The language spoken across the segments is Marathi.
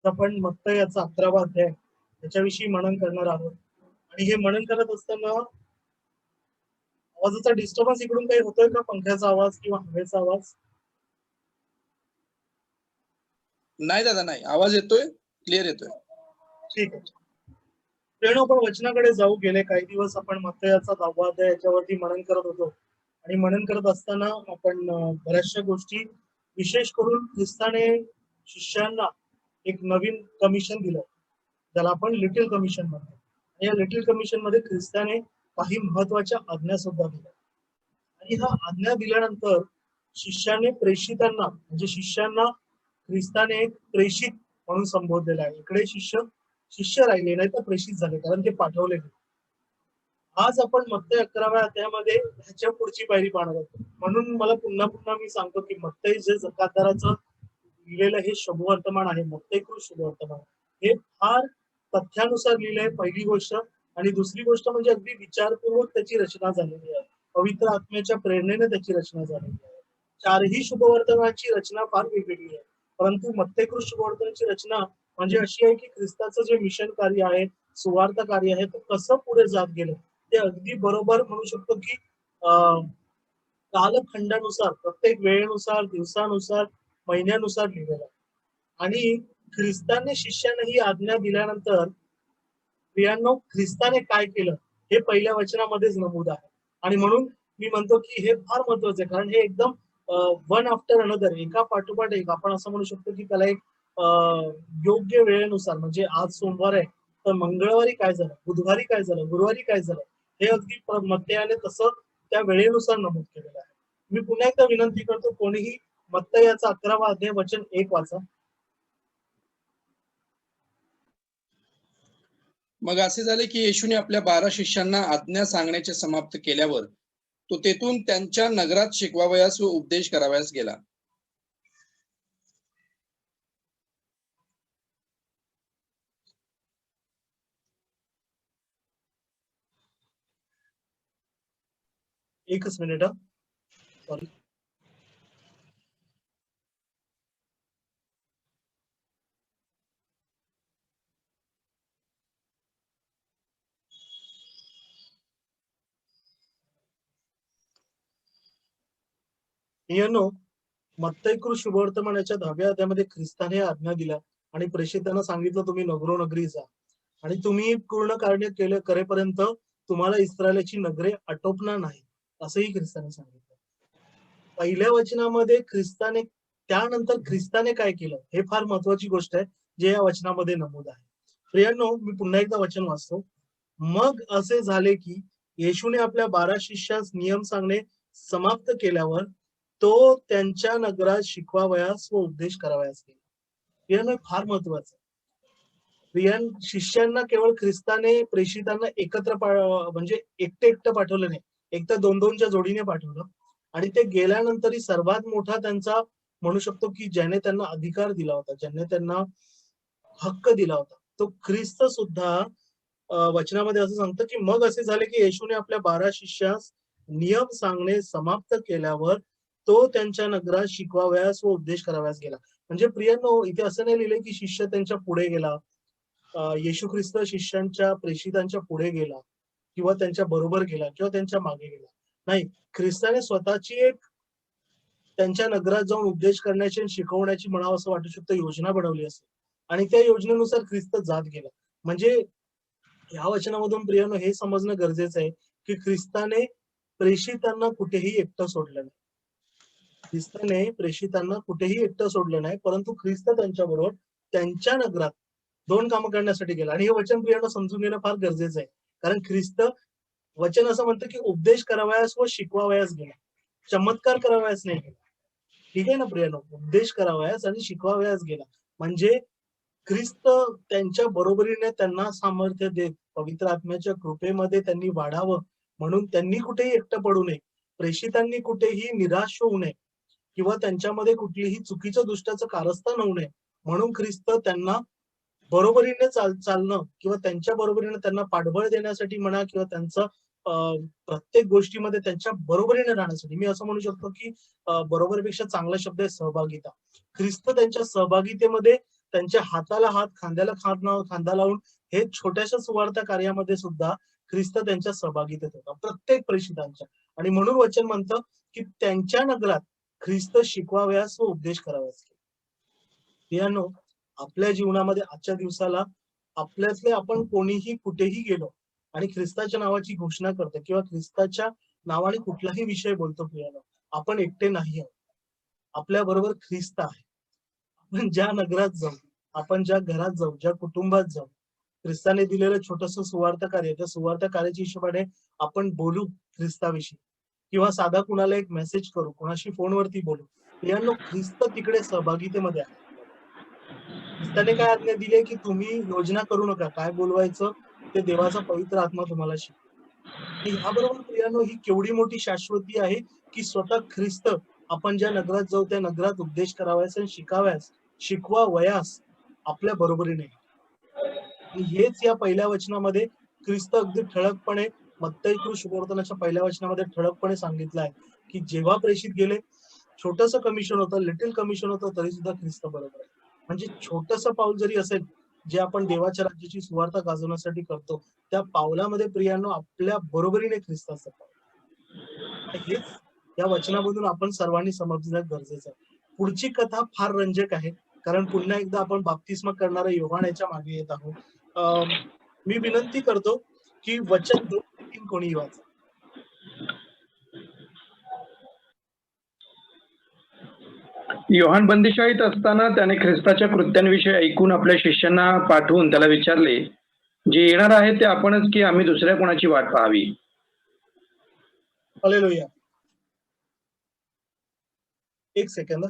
आपण मत्तय याचा 11वा अध्याय याच्याविषयी मनन करणार आहोत. आणि हे मनन करत असताना आवाजाचा डिस्टर्बन्स इकडून काही होतोय का? पंख्याचा आवाज किंवा हवेचा आवाज? नाही दादा, नाही. आवाज येतोय, क्लिअर येतोय. ठीक आहे. प्रेरणा, आपण वचनाकडे जाऊ. गेले काही दिवस आपण मत्तयाचा 10वा अध्याय याच्यावरती मनन करत होतो. आणि मनन करत असताना आपण बऱ्याचशा गोष्टी, विशेष करून ख्रिस्ताने शिष्यांना एक नवीन कमिशन दिलं, ज्याला आपण लिटिल कमिशन म्हणतो. आणि या लिटिल कमिशन मध्ये ख्रिस्ताने काही महत्वाच्या आज्ञा सुद्धा दिल्या. आणि ह्या आज्ञा दिल्यानंतर शिष्याने प्रेषितांना, म्हणजे शिष्यांना ख्रिस्ताने एक प्रेषित म्हणून संबोधलेलं आहे. इकडे शिष्य राहिले नाही तर प्रेषित झाले, कारण ते पाठवले गेले. आज आपण मत्तय 11व्या अध्यायामध्ये ह्याच्या पुढची पायरी पाहणार आहोत. म्हणून मला पुन्हा पुन्हा मी सांगतो की मत्तय जे जकातदाराचं लिहिलेलं हे शुभवर्तमान आहे, मत्तयकृत शुभवर्तमान, हे फार तथ्यानुसार लिहिलंय, पहिली गोष्ट. आणि दुसरी गोष्ट म्हणजे अगदी विचारपूर्वक त्याची रचना झालेली आहे. पवित्र आत्म्याच्या प्रेरणेने त्याची रचना झालेली आहे. चारही शुभवर्तमानाची रचना फार वेगवेगळी आहे, परंतु मत्तयकृत शुभवर्तमानाची रचना म्हणजे अशी आहे की ख्रिस्ताचं जे मिशन कार्य आहे, सुवार्थ कार्य आहे, ते कसं पुढे जात गेलं ते अगदी बरोबर म्हणू शकतो की कालखंडानुसार, प्रत्येक वेळेनुसार, दिवसानुसार, महिन्यानुसार लिहिलेलं आहे. आणि ख्रिस्ताने शिष्यांना ही आज्ञा दिल्यानंतर प्रियांनो, ख्रिस्ताने काय केलं हे पहिल्या वचनामध्येच नमूद आहे. आणि म्हणून मी म्हणतो की हे फार महत्वाचं आहे, कारण हे एकदम वन आफ्टर अनदर, एका पाठोपाठ एक, आपण असं म्हणू शकतो की त्याला एक योग्य वेळेनुसार, म्हणजे आज सोमवार आहे तर मंगळवारी काय झालं, बुधवारी काय झालं, गुरुवारी काय झालं, हे अगदी मत्तयाने तसं त्या वेळेनुसार नमूद केलेलं आहे. मी पुन्हा एकदा विनंती करतो, कोणीही मत्तयाचा 11वा अध्याय वचन 1 वाचा. मग असे झाले की येशूने आपल्या 12 शिष्यांना आज्ञा सांगण्याचे समाप्त केल्यावर तो तेथून त्यांच्या नगरात शिकवावयास व उपदेश करावयास गेला. एकच मिनिट, सॉरी. मत्तयकृत शुभवर्तमानाच्या 10व्या अध्यायामध्ये ख्रिस्ताने आज्ञा दिल्या आणि प्रेषितांना सांगितलं, तुम्ही नगरोनगरी जा आणि तुम्ही पूर्ण कार्य करेपर्यंत तुम्हाला इस्रायलाची नगरे आटोपणार नाही, असंही ख्रिस्ताने सांगितलं. पहिल्या वचनामध्ये त्यानंतर ख्रिस्ताने काय केलं हे फार महत्वाची गोष्ट आहे, जे या वचनामध्ये नमूद आहे. प्रियांनो, मी पुन्हा एकदा वचन वाचतो. मग असे झाले की येशूने आपल्या 12 शिष्यास नियम सांगणे समाप्त केल्यावर तो त्यांच्या नगरात शिकवावयास व उपदेश करावयास गेला. प्रियांनो, फार महत्वाचं. शिष्यांना केवळ ख्रिस्ताने प्रेषितांना एकत्र म्हणजे एकटं पाठवलं नाही, एक तर 2-2च्या जोडीने पाठवलं. आणि ते गेल्यानंतरही सर्वात मोठा त्यांचा म्हणू शकतो की ज्याने त्यांना अधिकार दिला होता, ज्याने त्यांना हक्क दिला होता, तो ख्रिस्त सुद्धा वचनामध्ये असं सांगतं की मग असे झाले की येशूने आपल्या 12 शिष्यास नियम सांगणे समाप्त केल्यावर तो त्यांच्या नगरात शिकवावयास व उपदेश करावयास गेला. म्हणजे प्रियांनो, इथे असं नाही लिहिले की शिष्य त्यांच्या पुढे गेला, येशू ख्रिस्त शिष्यांच्या प्रेषितांच्या पुढे गेला किंवा त्यांच्या बरोबर गेला किंवा त्यांच्या मागे गेला. नाही, ख्रिस्ताने स्वतःची एक त्यांच्या नगरात जाऊन उपदेश करण्याची आणि शिकवण्याची, म्हणावं असं वाटू शकतं, योजना बनवली असेल. आणि त्या योजनेनुसार ख्रिस्त जात गेला. म्हणजे या वचनामधून प्रियांनो हे समजणं गरजेचं आहे की ख्रिस्ताने प्रेषितांना कुठेही एकटं सोडलं नाही. ख्रिस्ताने प्रेषितांना कुठेही एकटं सोडलं नाही, परंतु ख्रिस्त त्यांच्याबरोबर त्यांच्या नगरात 2 कामं करण्यासाठी गेला. आणि हे वचन प्रियांनो समजून घेणं फार गरजेचं आहे, कारण ख्रिस्त वचन असं म्हणतं की उपदेश करावयास व शिकवावयास गेला, चमत्कार करावयास नाही गेला. ठीक आहे ना प्रियांनो, उपदेश करावयास आणि शिकवावयास गेला. म्हणजे ख्रिस्त त्यांच्या बरोबरीने त्यांना सामर्थ्य देत, पवित्र आत्म्याच्या कृपेमध्ये त्यांनी वाढावं म्हणून त्यांनी कुठेही एकटं पडू नये, प्रेषितांनी कुठेही निराश होऊ नये किंवा त्यांच्यामध्ये कुठलीही चुकीचं दुष्टाचं कारस्थान होऊ नये, म्हणून ख्रिस्त त्यांना बरोबरीने चालणं किंवा त्यांच्या बरोबरीने त्यांना पाठबळ देण्यासाठी म्हणा किंवा त्यांचं प्रत्येक गोष्टीमध्ये त्यांच्या बरोबरीने राहण्यासाठी, मी असं म्हणू शकतो की बरोबरीपेक्षा चांगला शब्द आहे सहभागिता. ख्रिस्त त्यांच्या सहभागितेमध्ये त्यांच्या हाताला हात, खांद्याला खांदा लावून हे छोट्याशा सुवार्थ कार्यामध्ये सुद्धा ख्रिस्त त्यांच्या सहभागीतेत होता, प्रत्येक प्रेषितांच्या. आणि म्हणून वचन म्हणतं की त्यांच्या नगरात ख्रिस्त शिकवावयास व उपदेश करावयास. प्रियानो, आपल्या जीवनामध्ये आजच्या दिवसाला आपल्यातले आपण कोणीही कुठेही गेलो आणि ख्रिस्ताच्या नावाची घोषणा करतो किंवा ख्रिस्ताच्या नावाने कुठलाही विषय बोलतो प्रियानो, आपण एकटे नाही आहोत. आपल्या बरोबर ख्रिस्त आहे. आपण ज्या नगरात जाऊ, आपण ज्या घरात जाऊ, ज्या कुटुंबात जाऊ, ख्रिस्ताने दिलेलं छोटंसं सुवार्थ कार्य, त्या सुवार्थ कार्याच्या हिशोबाने आपण बोलू ख्रिस्ताविषयी किंवा साधा कुणाला एक मेसेज करू, कोणाशी फोनवरती बोलू. प्रियानो, ख्रिस्त तिकडे सहभागितेमध्ये आहे. ख्रिस्ताने काय आज्ञा दिली आहे की तुम्ही योजना करू नका, काय बोलवायचं ते देवाचा पवित्र आत्मा तुम्हाला शिकवेल. ह्याबरोबर प्रियानो, ही केवढी मोठी शाश्वती आहे की स्वतः ख्रिस्त आपण ज्या नगरात जाऊ त्या नगरात उपदेश करावयास आणि शिकावयास, शिकवावयास आपल्या बरोबरीने. आणि हेच या पहिल्या वचनामध्ये ख्रिस्त अगदी ठळकपणे मत्तई शुभवर्तनाच्या पहिल्या वचनामध्ये ठळकपणे सांगितलं आहे की जेव्हा प्रेषित गेले, छोटंसं कमिशन होतं, लिटिल कमिशन होतं, तरी सुद्धा ख्रिस्त बरोबर आहे. म्हणजे छोटंसं पाऊल जरी असेल, जे आपण देवाच्या राज्याची सुवार्थ गाजवण्यासाठी करतो, त्या पावलामध्ये प्रियांनो आपल्या बरोबरीने ख्रिस्त असतात. हेच या वचनामधून आपण सर्वांनी समजणं गरजेचं आहे. पुढची कथा फार रंजक आहे, कारण पुन्हा एकदा आपण बाप्तिस्मा करणाऱ्या योहान याच्या मागे येत आहोत. मी विनंती करतो की वचन 2-3 कोणी वाचा. योहान बंदिशाळीत असताना त्याने ख्रिस्ताच्या कृत्यांविषयी ऐकून आपल्या शिष्यांना पाठवून त्याला विचारले, जे येणार आहे ते आपणच की आम्ही दुसऱ्या कोणाची वाट पाहावी? हालेलुया. एक सेकंद.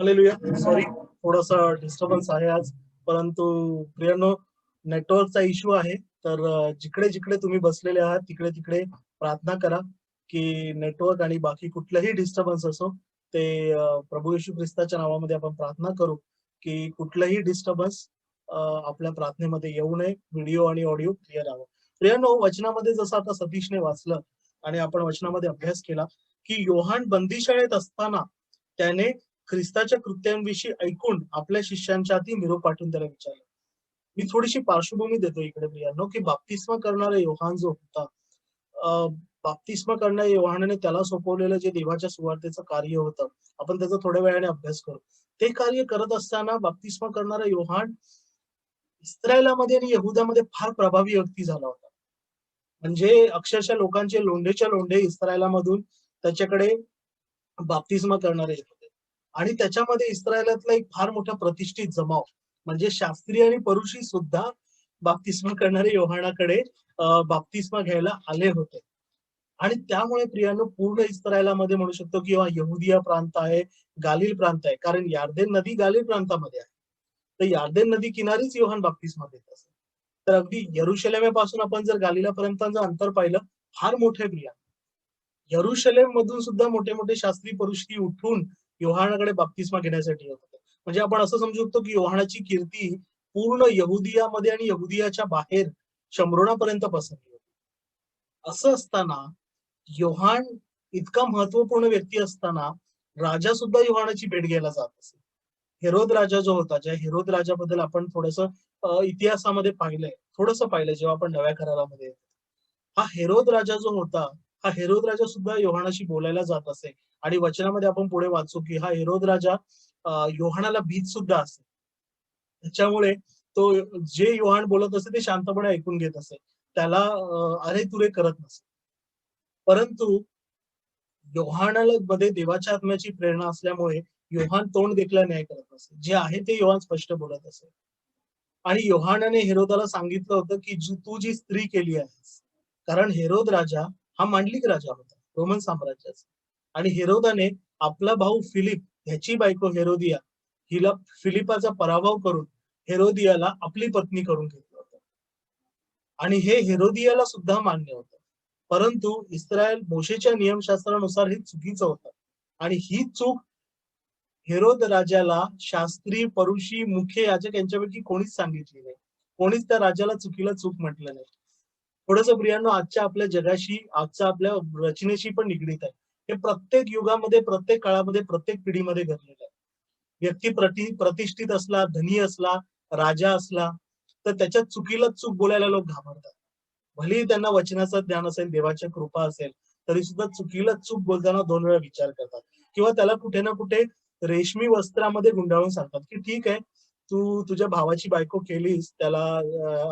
हालेलुया. सॉरी, थोडासा डिस्टर्बन्स आहे आज, परंतु प्रियानो, नेटवर्कचा इश्यू आहे. तर जिकडे जिकडे तुम्ही बसलेले आहात तिकडे तिकडे प्रार्थना करा की नेटवर्क आणि बाकी कुठलंही डिस्टर्बन्स असो ते प्रभू येशू ख्रिस्ताच्या नावामध्ये आपण प्रार्थना करू की कुठलंही डिस्टर्बन्स आपल्या प्रार्थनेमध्ये येऊ नये. व्हिडिओ आणि ऑडिओ क्लिअर राहावं. प्रियानो, वचनामध्ये जसं आता सतीशने वाचलं आणि आपण वचनामध्ये अभ्यास केला की योहान बंदीशाळेत असताना त्याने ख्रिस्ताच्या कृत्यांविषयी ऐकून आपल्या शिष्यांच्या हाती निरोप पाठवून त्याला विचारलं. मी थोडीशी पार्श्वभूमी देतो इकडे प्रियांनो की बाप्तिस्मा करणारा योहान जो होता, बाप्तिस्मा करणाऱ्या योहानाने त्याला सोपवलेलं जे देवाच्या सुवार्तेचं कार्य होतं, आपण त्याचा थोड्या वेळाने अभ्यास करू. ते कार्य करत असताना बाप्तिस्मा करणारा योहान इस्रायलामध्ये आणि यहुदामध्ये फार प्रभावी व्यक्ती झाला होता. म्हणजे अक्षरशः लोकांचे लोंढेच्या लोंढे इस्रायलामधून त्याच्याकडे बाप्तिस्मा करणारे येत होते. आणि त्याच्यामध्ये इस्रायलातला एक फार मोठा प्रतिष्ठित जमाव म्हणजे शास्त्री आणि परुषी सुद्धा बाप्तिस्मा करणारे योहानाकडे बाप्तिस्मा घ्यायला आले होते. आणि त्यामुळे प्रियानो पूर्ण इस्रायलामध्ये म्हणू शकतो किंवा यहुदिया प्रांत आहे, गालिल प्रांत आहे, कारण यार्देन नदी गालिल प्रांतामध्ये आहे. तर यार्देन नदी किनारीच योहान बाप्तिस्मा देत असे. तर अगदी यरुशलेमेपासून आपण जर गालिलापर्यंतचं अंतर पाहिलं, फार मोठे प्रिया. यरुशलेम मधून सुद्धा मोठे मोठे शास्त्री परुषी उठून योहानाकडे बाप्तिस्मा घेण्यासाठी येत होते. म्हणजे आपण असं समजू शकतो की योहानाची कीर्ती पूर्ण यहुदियामध्ये आणि यहुदियाच्या बाहेर शम्रोणापर्यंत पसरली होती. असं असताना योहान इतका महत्वपूर्ण व्यक्ती असताना राजा सुद्धा योहानाची भेट घ्यायला जात असे. हेरोद राजा जो होता, ज्या हेरोद राजाबद्दल आपण थोडंसं इतिहासामध्ये पाहिलंय, थोडंसं पाहिलंय जेव्हा आपण नव्या करारामध्ये. हा हेरोद राजा जो होता, हा हेरोद राजा सुद्धा योहानाशी बोलायला जात असे. आणि वचनामध्ये आपण पुढे वाचू की हा हेरोद राजा योहानाला भीत सुद्धा असे. त्याच्यामुळे तो जे योहान बोलत असे ते शांतपणे ऐकून घेत असे, त्याला अरे तुरे करत नसे. परंतु योहानाला मध्ये देवाच्या आत्म्याची प्रेरणा असल्यामुळे योहान तोंड देखला न्याय करत नसे. जे आहे ते योहान स्पष्ट बोलत असे. आणि योहानाने हेरोदाला सांगितलं होतं की तू जी स्त्री केली आहेस, कारण हेरोद राजा हा मांडलिक राजा होता. रोमन साम्राज्याचं. आणि हेरोदाने आपला भाऊ फिलिप ह्याची बायको हेरोदिया हिला फिलिपाचा पराभव करून हेरोदियाला आपली पत्नी करून घेतलं होतं. आणि हे हेरोदियाला सुद्धा मान्य होतं. परंतु इस्रायल मोशेच्या नियमशास्त्रानुसार हे चुकीचं होतं. आणि ही चूक हेरोद राजाला शास्त्री, परुषी, मुखे याचक यांच्यापैकी कोणीच सांगितली नाही. कोणीच त्या राजाला चुकीला चूक म्हटलं नाही. थोडंसं प्रियांनो आजच्या आपल्या जगाशी, आजच्या आपल्या रचनेशी पण निगडीत आहे. हे प्रत्येक युगामध्ये, प्रत्येक काळामध्ये, प्रत्येक पिढीमध्ये घडलेलं आहे. व्यक्ती प्रतिष्ठित असला, धनी असला, राजा असला, तर त्याच्या चुकीला चूक बोलायला लोक घाबरतात. भलेही त्यांना वचनाचं ज्ञान असेल, देवाची कृपा असेल, तरी सुद्धा चुकीला चूक बोलताना 2 वेळा विचार करतात. किंवा त्याला कुठे ना कुठे रेशमी वस्त्रामध्ये गुंडाळून सांगतात की ठीक आहे, तू तुझ्या भावाची बायको केलीस त्याला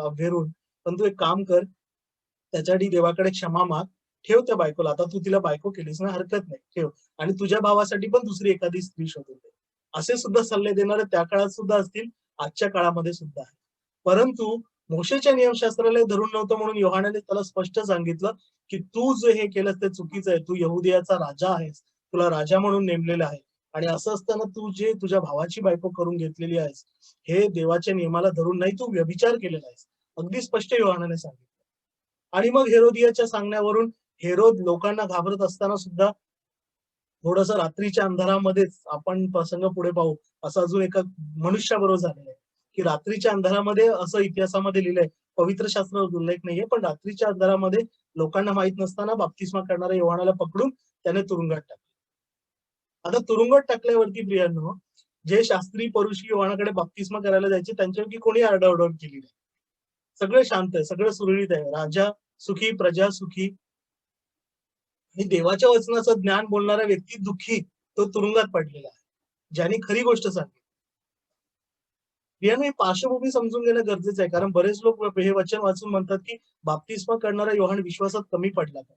अभ्यरून, पण तू एक काम कर, त्याच्यासाठी देवाकडे क्षमा माग, ठेव त्या बायकोला. आता तू तिला बायको केलीस ना, हरकत नाही, ठेव. आणि तुझ्या भावासाठी पण दुसरी एखादी स्त्री शोधून दे. असे सुद्धा सल्ले देणारे त्या काळात सुद्धा असतील, आजच्या काळामध्ये सुद्धा आहे. परंतु मोशेच्या नियमशास्त्राला धरून नव्हतं म्हणून योहानाने त्याला स्पष्ट सांगितलं की तू जे हे केलंस ते चुकीचं आहे. तू यहुदियाचा राजा आहेस, तुला राजा म्हणून नेमलेलं आहे. आणि असं असताना तू जे तुझ्या भावाची बायको करून घेतलेली आहेस, हे देवाच्या नियमाला धरून नाही, तू व्यभिचार केलेला आहेस. अगदी स्पष्ट योहानाने सांगितलं. आणि मग हेरोदियाच्या सांगण्यावरून हेरोद लोकांना घाबरत असताना सुद्धा थोडस रात्रीच्या अंधारामध्येच, आपण प्रसंग पुढे पाहू, असं अजून एका मनुष्याबरोबर झालेलं आहे की रात्रीच्या अंधारामध्ये, असं इतिहासामध्ये लिहिलंय, पवित्र शास्त्रात उल्लेख नाहीये, पण रात्रीच्या अंधारामध्ये लोकांना माहित नसताना बाप्तिस्मा करणाऱ्या योहानाला पकडून त्याने तुरुंगात टाकलं. आता तुरुंगात टाकल्यावरती प्रियांनो, जे शास्त्री, परुषी योहानाकडे बाप्तिस्मा करायला जायचे त्यांच्यापैकी कोणी आरडाओरड केली नाही. सगळं शांत आहे, सगळं सुरळीत आहे. राजा सुखी, प्रजा सुखी. आणि देवाच्या वचनाचं ज्ञान बोलणारा व्यक्ती दुःखी, तो तुरुंगात पडलेला आहे, ज्याने खरी गोष्ट सांगितली. ही पार्श्वभूमी समजून घेणं गरजेचं आहे, कारण बरेच लोक हे वचन वाचून म्हणतात की बाप्तिस्मा करणारा योहान विश्वासात कमी पडला का?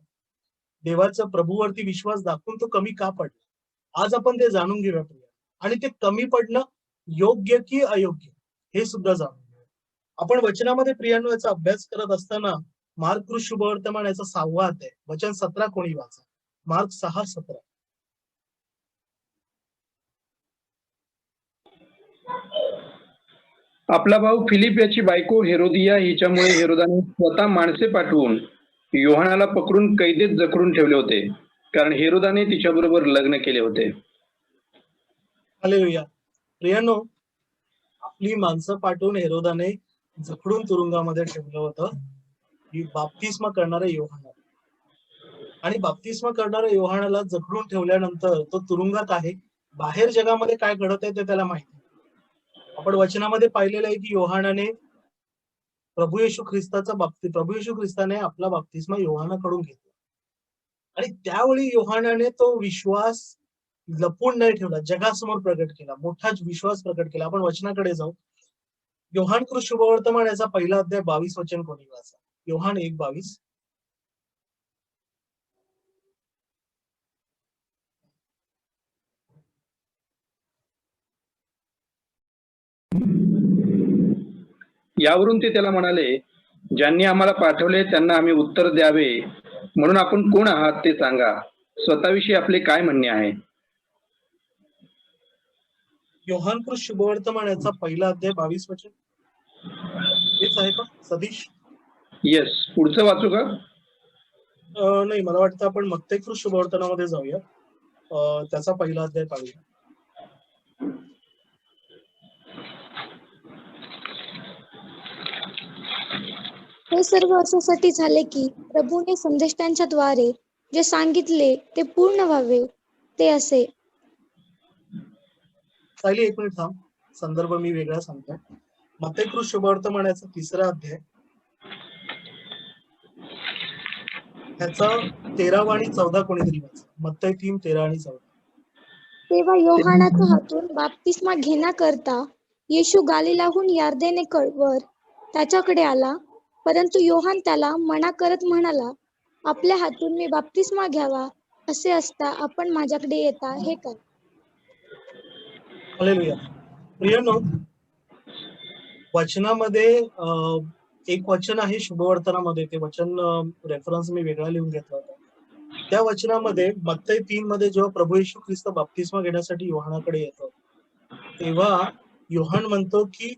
देवाचा प्रभूवरती विश्वास दाखवून तो कमी का पडला? आज आपण ते जाणून घेऊया प्रिया. आणि ते कमी पडणं योग्य की अयोग्य हे सुद्धा जाणून घेऊया. आपण वचनामध्ये प्रियांनो याचा अभ्यास करत असताना मार्क शुभवर्तमान याचा 6वा अध्याय, वचन 17 कोणी वाचा. मार्क 6:17. आपला भाऊ फिलिप याची बायको हेरोदिया हिच्यामुळे हेरोदाने स्वतः माणसे पाठवून योहानाला पकडून कैदेत जखडून ठेवले होते, कारण हेरोदाने तिच्याबरोबर लग्न केले होते. हालेलुया. प्रियांनो, आपली माणसं पाठवून हेरोदाने जखडून तुरुंगामध्ये ठेवलं होतं, ही बाप्तिस्मा करणाऱ्या योहाना. आणि बाप्तिस्मा करणाऱ्या योहानाला जखडून ठेवल्यानंतर तो तुरुंगात आहे. बाहेर जगामध्ये काय घडत आहे ते त्याला माहिती. आपण वचनामध्ये पाहिलेलं आहे की योहानाने प्रभू येशू ख्रिस्ताने आपला बाप्तिस्मा योहानाकडून घेतला. आणि त्यावेळी योहानाने तो विश्वास लपून नाही ठेवला, जगासमोर प्रकट केला, मोठा विश्वास प्रकट केला. आपण वचनाकडे जाऊ. योहान कृत शुभवर्तमान याचा पहिला अध्याय 22 वचन कोणी वाचा. योहान 1:22. यावरून ते त्याला म्हणाले, ज्यांनी आम्हाला पाठवले त्यांना आम्ही उत्तर द्यावे म्हणून आपण कोण आहात ते सांगा, स्वतःविषयी आपले काय म्हणणे आहे. योहान कृत शुभवर्तमान याचा पहिला अध्याय 22 वचन हेच आहे का सतीश? येस, पुढचं वाचू का? नाही, मला वाटतं आपण मत्ते कृत शुभवर्तनामध्ये जाऊया. त्याचा पहिला अध्याय पाहूया. हे सर्व अशासाठी झाले की प्रभूने संदेष्टांच्या द्वारे जे सांगितले ते पूर्ण व्हावे, ते असे. सायली, 1 मिनिट थांब, संदर्भ मी वेगळा सांगतो. मत्ते कृत शुभवर्तमान याचा 3रा अध्याय, ह्याचा 13वा आणि 14 कोणीतरी वाचा. मत्ते 3, 13 आणि 14. तेव्हा योहानाच्या हातून बाप्तिस्मा घेण्याकरता येशू गालिलाहून यार्देने वर त्याच्याकडे आला. परंतु योहान त्याला मना करत म्हणाला, आपल्या हातून मी बाप्तिस्मा घ्यावा असे असता आपण माझ्याकडे येता हे काय? हालेलुया. प्रियांनो, वचनामध्ये एक वचन आहे शुभवर्तनामध्ये, ते वचन रेफरन्स मी वेगळा लिहून घेतला होता. त्या वचनामध्ये मत्तई 3 मध्ये जेव्हा प्रभू येशू ख्रिस्त बाप्तिस्मा घेण्यासाठी योहानाकडे येतो, तेव्हा योहान म्हणतो की